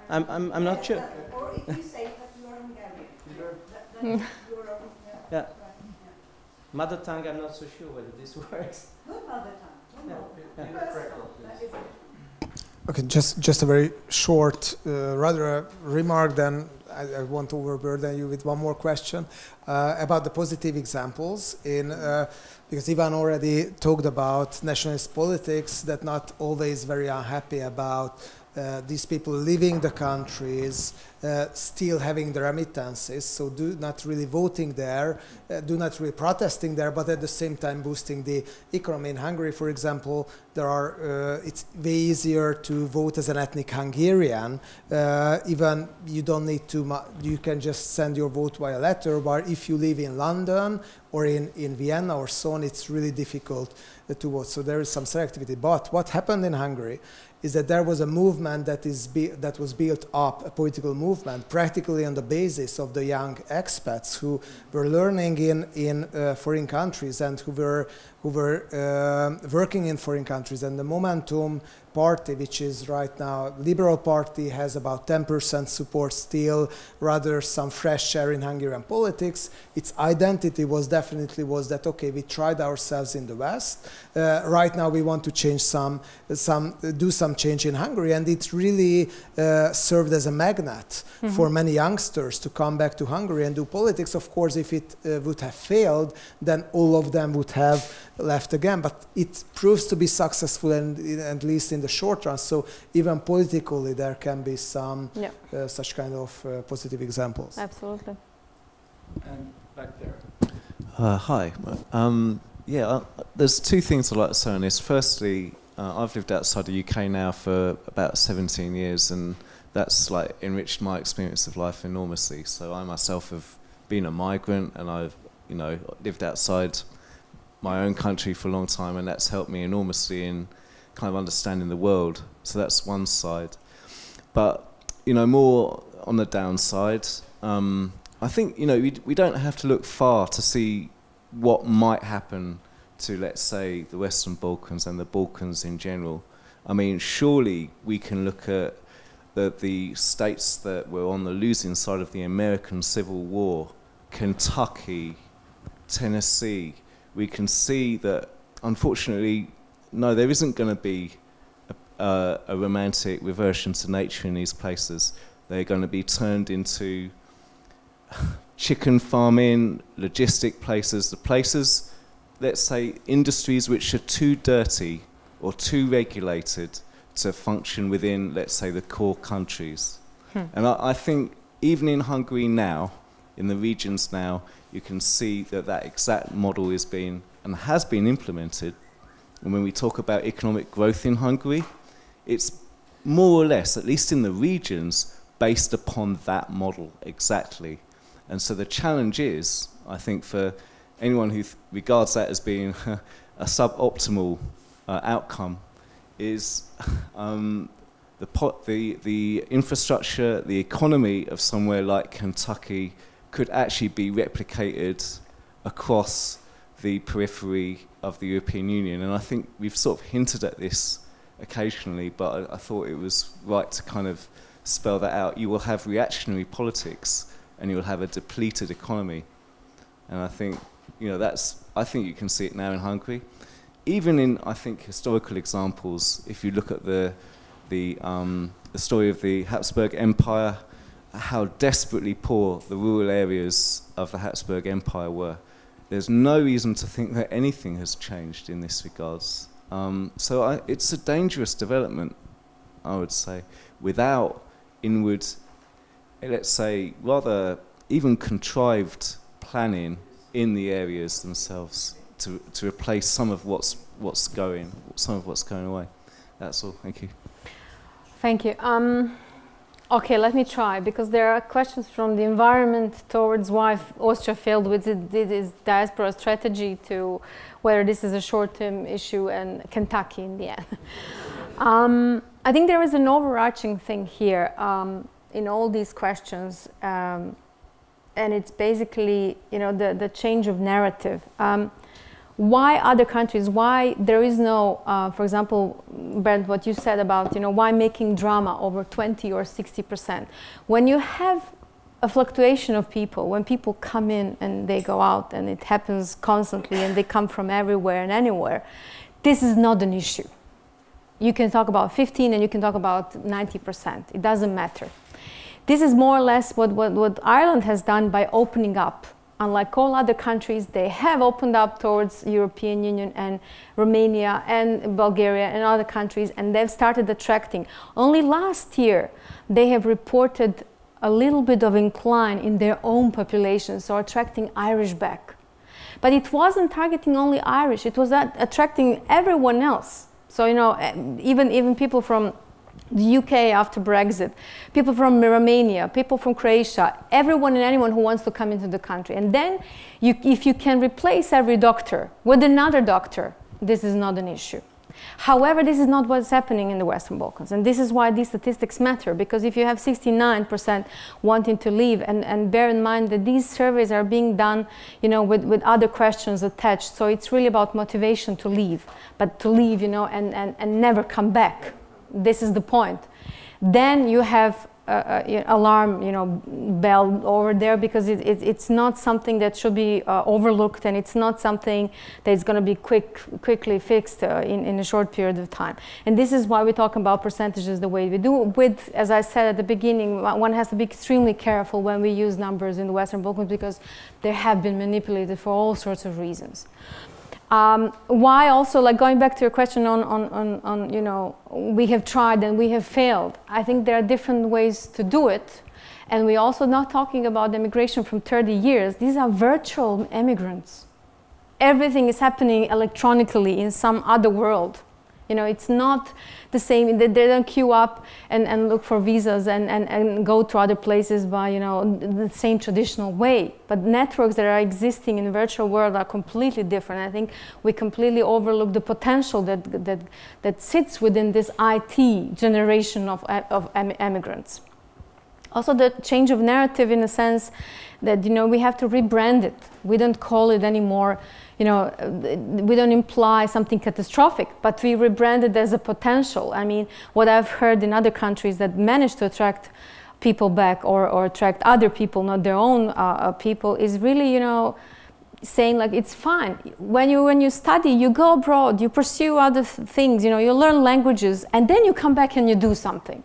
I'm not sure. Or if you say that you are Hungarian, yeah. Mother tongue, I'm not so sure whether this works. Good mother tongue. Okay, just a very short, rather a remark, then I want to overburden you with one more question about the positive examples. Because Ivan already talked about nationalist politics, that not always very unhappy about these people leaving the countries, still having the remittances, so not really voting there, not really protesting there, but at the same time boosting the economy. In Hungary, for example, it's way easier to vote as an ethnic Hungarian. Even you don't need you can just send your vote via letter, but if you live in London or in Vienna or so on, it's really difficult to vote. So there is some selectivity. But what happened in Hungary is that there was a movement that was built up, a political movement, practically on the basis of the young expats who were learning in foreign countries and who were working in foreign countries. And the Momentum Party, which is right now Liberal Party, has about 10% support still, rather some fresh air in Hungarian politics. Its identity was definitely that, okay, we tried ourselves in the West. Right now we want to change do some change in Hungary, and it really served as a magnet for many youngsters to come back to Hungary and do politics. Of course, if it would have failed, then all of them would have left again, but it proves to be successful, and at least in the short run. So even politically, there can be some such kind of positive examples. Absolutely. And back there. Hi. There's two things I'd like to say on this. Firstly, I've lived outside the UK now for about 17 years, and that's like enriched my experience of life enormously. So I myself have been a migrant, and I've lived outside my own country for a long time, and that's helped me enormously in kind of understanding the world. So that's one side. But more on the downside, I think we don't have to look far to see what might happen to, let's say, the Western Balkans and the Balkans in general. I mean, surely we can look at the states that were on the losing side of the American Civil War, Kentucky, Tennessee. We can see that, unfortunately, no, there isn't going to be a romantic reversion to nature in these places. They're going to be turned into chicken farming, logistic places, the places, let's say, industries which are too dirty or too regulated to function within, let's say, the core countries. And I think even in Hungary now, in the regions now, you can see that exact model is being and has been implemented. And when we talk about economic growth in Hungary, it's more or less, at least in the regions, based upon that model exactly. And so the challenge is, I think, for anyone who regards that as being a suboptimal outcome, is the infrastructure, the economy of somewhere like Kentucky could actually be replicated across the periphery of the European Union. And I think we've sort of hinted at this occasionally, but I thought it was right to kind of spell that out. You will have reactionary politics, and you will have a depleted economy. And I think, I think you can see it now in Hungary. Even in, I think, historical examples, if you look at the story of the Habsburg Empire, how desperately poor the rural areas of the Habsburg Empire were. There's no reason to think that anything has changed in this regards. So it's a dangerous development, I would say, without inward, let's say, rather even contrived planning in the areas themselves to replace some of what's going away. That's all. Thank you. Thank you. Okay, let me try, because there are questions from the environment towards why Austria failed with its diaspora strategy, to whether this is a short-term issue, and Kentucky in the end. I think there is an overarching thing here in all these questions, and it's basically, the change of narrative. Why other countries, why there is no, for example, Bernd, what you said about, why making drama over 20 or 60%? When you have a fluctuation of people, when people come in and they go out, and it happens constantly, and they come from everywhere and anywhere, this is not an issue. You can talk about 15 and you can talk about 90%. It doesn't matter. This is more or less what Ireland has done by opening up. Unlike all other countries, they have opened up towards European Union and Romania and Bulgaria and other countries, and they've started attracting. Only last year, they have reported a little bit of incline in their own population, so attracting Irish back. But it wasn't targeting only Irish, it was attracting everyone else. So, even people from the UK after Brexit, people from Romania, people from Croatia, everyone and anyone who wants to come into the country. And then, if you can replace every doctor with another doctor, this is not an issue. However, this is not what's happening in the Western Balkans. And this is why these statistics matter, because if you have 69% wanting to leave, and bear in mind that these surveys are being done, with other questions attached. So it's really about motivation to leave, but to leave, and never come back. This is the point. Then you have alarm, bell over there, because it's not something that should be overlooked, and it's not something that's going to be quickly fixed in a short period of time. And this is why we talk about percentages the way we do. With, as I said at the beginning, one has to be extremely careful when we use numbers in the Western Balkans, because they have been manipulated for all sorts of reasons. Why also, like going back to your question on we have tried and we have failed. I think there are different ways to do it. And we're also not talking about immigration from 30 years. These are virtual immigrants. Everything is happening electronically in some other world. You know, it's not the same. They don't queue up and look for visas and go to other places by, you know, the same traditional way. But networks that are existing in the virtual world are completely different. I think we completely overlook the potential that sits within this IT generation of emigrants. Also, the change of narrative in the sense that, you know, we have to rebrand it. We don't call it anymore, you know, we don't imply something catastrophic, but we rebrand it as a potential. I mean, what I've heard in other countries that managed to attract people back or attract other people, not their own people, is really, you know, saying like, it's fine. When you study, you go abroad, you pursue other things, you know, you learn languages, and then you come back and you do something.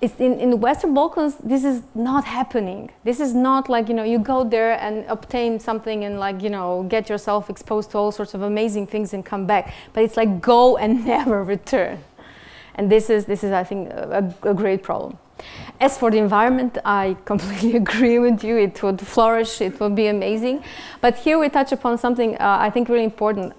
It's in the Western Balkans, this is not happening. This is not like, you know, you go there and obtain something and like, you know, get yourself exposed to all sorts of amazing things and come back. But it's like go and never return. And this is I think, a great problem. As for the environment, I completely agree with you. It would flourish, it would be amazing. But here we touch upon something I think really important.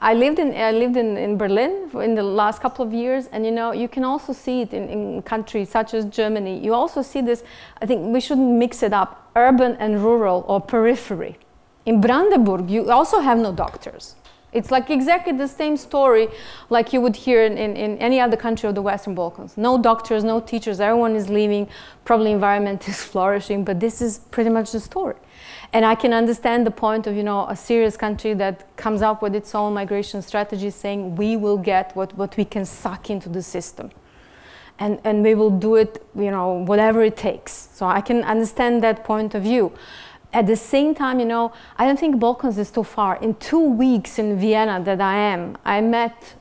I lived in Berlin in the last couple of years, and you know, you can also see it in countries such as Germany. You also see this, I think we shouldn't mix it up, urban and rural or periphery. In Brandenburg, you also have no doctors. It's like exactly the same story like you would hear in any other country of the Western Balkans. No doctors, no teachers, everyone is leaving, probably environment is flourishing, but this is pretty much the story. And I can understand the point of, you know, a serious country that comes up with its own migration strategy saying we will get what we can suck into the system. And we will do it, you know, whatever it takes. So I can understand that point of view. At the same time, you know, I don't think Balkans is too far. In 2 weeks in Vienna that I met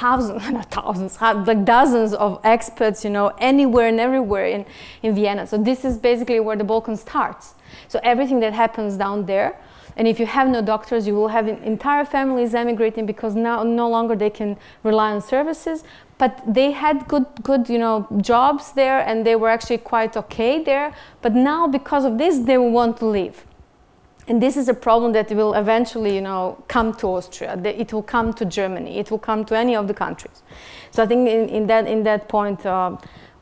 like dozens of expats, you know, anywhere and everywhere in Vienna. So this is basically where the Balkan starts. So everything that happens down there, and if you have no doctors, you will have entire families emigrating because now no longer they can rely on services. But they had good, you know, jobs there, and they were actually quite okay there. But now, because of this, they will want to leave. And this is a problem that will eventually, you know, come to Austria. It will come to Germany. It will come to any of the countries. So I think in that point,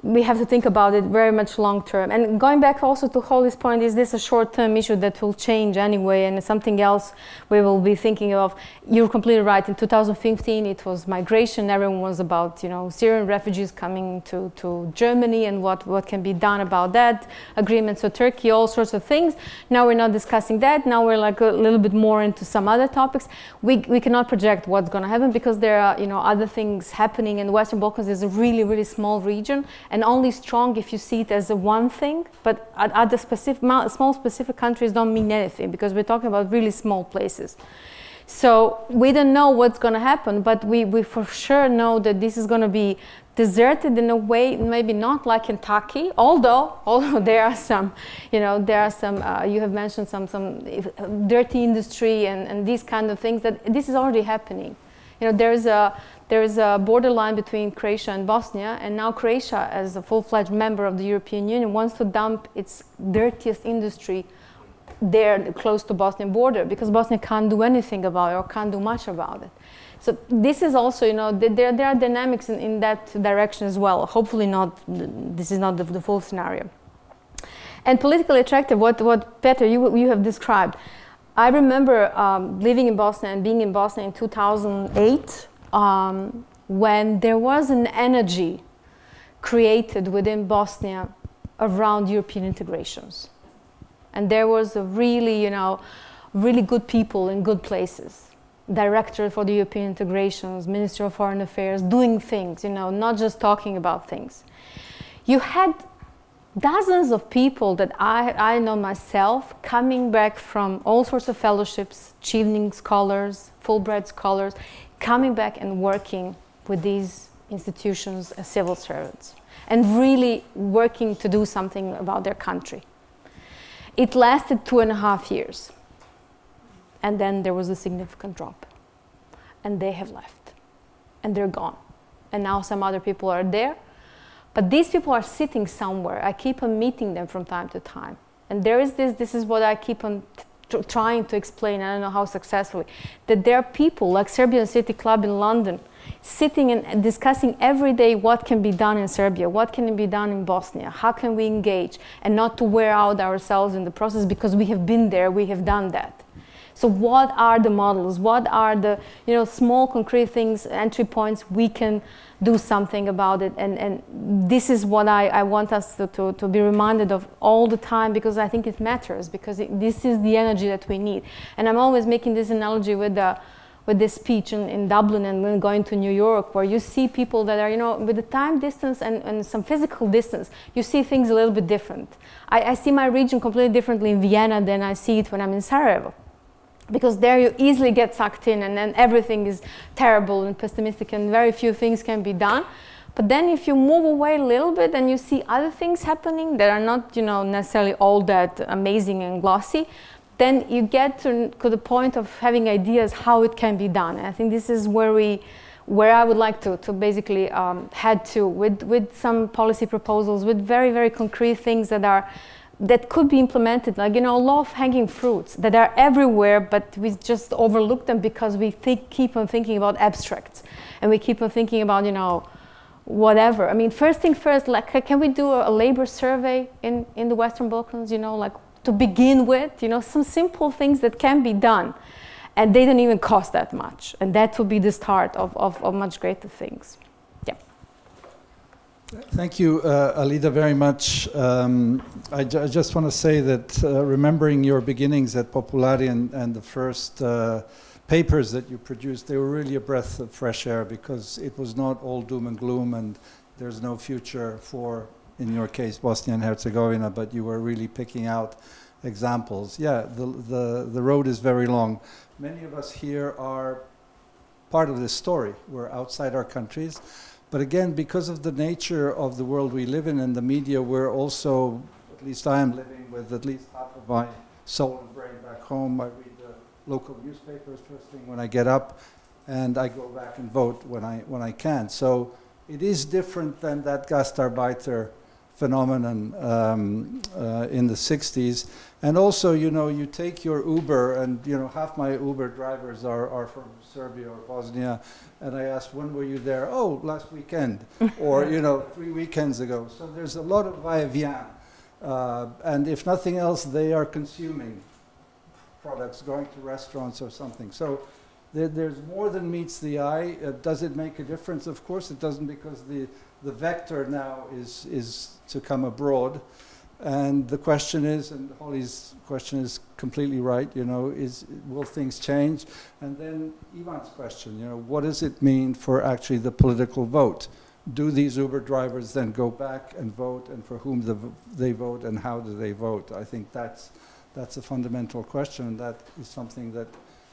we have to think about it very much long term. And going back also to Holly's point, is this a short-term issue that will change anyway, and something else we will be thinking of? You're completely right. In 2015, it was migration. Everyone was about, you know, Syrian refugees coming to Germany and what can be done about that. Agreements with Turkey, all sorts of things. Now we're not discussing that. Now we're like a little bit more into some other topics. We cannot project what's going to happen because there are, you know, other things happening. And the Western Balkans is a really, really small region, and only strong if you see it as a one thing, but other small specific countries don't mean anything because we're talking about really small places. So we don't know what's going to happen, but we for sure know that this is going to be deserted in a way, maybe not like Kentucky, although there are some, you know, you have mentioned some dirty industry and these kind of things, that this is already happening. You know, there is a borderline between Croatia and Bosnia, and now Croatia, as a full-fledged member of the European Union, wants to dump its dirtiest industry there close to Bosnian border because Bosnia can't do anything about it or can't do much about it. So this is also, you know, there are dynamics in that direction as well. Hopefully not, this is not the full scenario. And politically attractive, what Péter, you have described. I remember living in Bosnia and being in Bosnia in 2008, when there was an energy created within Bosnia around European integrations. And there was a really, you know, really good people in good places. Director for the European integrations, Minister of Foreign Affairs, doing things, you know, not just talking about things. You had dozens of people that I know myself coming back from all sorts of fellowships, Chevening scholars, Fulbright scholars, coming back and working with these institutions as civil servants and really working to do something about their country. It lasted 2.5 years. And then there was a significant drop. And they have left. And they're gone. And now some other people are there. But these people are sitting somewhere. I keep on meeting them from time to time. And there is this is what I keep on trying to explain, I don't know how successfully, that there are people like Serbian City Club in London sitting and discussing every day what can be done in Serbia, what can be done in Bosnia, how can we engage, and not to wear out ourselves in the process because we have been there, we have done that. So what are the models? What are the small concrete things, entry points we can do something about it? And this is what I want us to be reminded of all the time, because I think it matters, because this is the energy that we need. And I'm always making this analogy with this speech in Dublin and then going to New York, where you see people that are, with the time distance and some physical distance, you see things a little bit different. I see my region completely differently in Vienna than I see it when I'm in Sarajevo. Because there you easily get sucked in, and then everything is terrible and pessimistic and very few things can be done. But then if you move away a little bit and you see other things happening that are not necessarily all that amazing and glossy, then you get to the point of having ideas how it can be done. And I think this is where I would like to basically head to with some policy proposals, with very, very concrete things that could be implemented, like low-hanging fruits that are everywhere, but we just overlook them because we keep on thinking about abstracts, and we keep on thinking about whatever. I mean, first thing first, like can we do a labor survey in the Western Balkans? Like to begin with, some simple things that can be done, and they don't even cost that much, and that will be the start of much greater things. Thank you, Alida, very much. I just want to say that remembering your beginnings at Populari and the first papers that you produced, they were really a breath of fresh air, because it was not all doom and gloom and there's no future for, in your case, Bosnia and Herzegovina, but you were really picking out examples. Yeah, the road is very long. Many of us here are part of this story. We're outside our countries. But again, because of the nature of the world we live in and the media, we're also, at least I am living with at least half of my soul and brain back home. I read the local newspapers first thing when I get up, and I go back and vote when I can. So it is different than that Gastarbeiter phenomenon in the 60s. And also, you take your Uber, and half my Uber drivers are from Serbia or Bosnia, and I asked, when were you there? Oh, last weekend, or 3 weekends ago. So there's a lot of va-et-vient, and if nothing else, they are consuming products, going to restaurants or something. So there's more than meets the eye. Does it make a difference? Of course it doesn't, because the vector now is to come abroad. And the question is, and Holly's question is completely right, will things change? And then Ivan's question, what does it mean for actually the political vote? Do these Uber drivers then go back and vote, and for whom they vote, and how do they vote? I think that's a fundamental question, and that is something that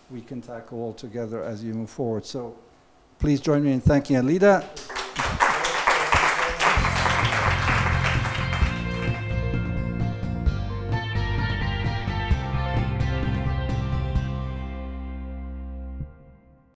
we can tackle all together as you move forward. So please join me in thanking Alida.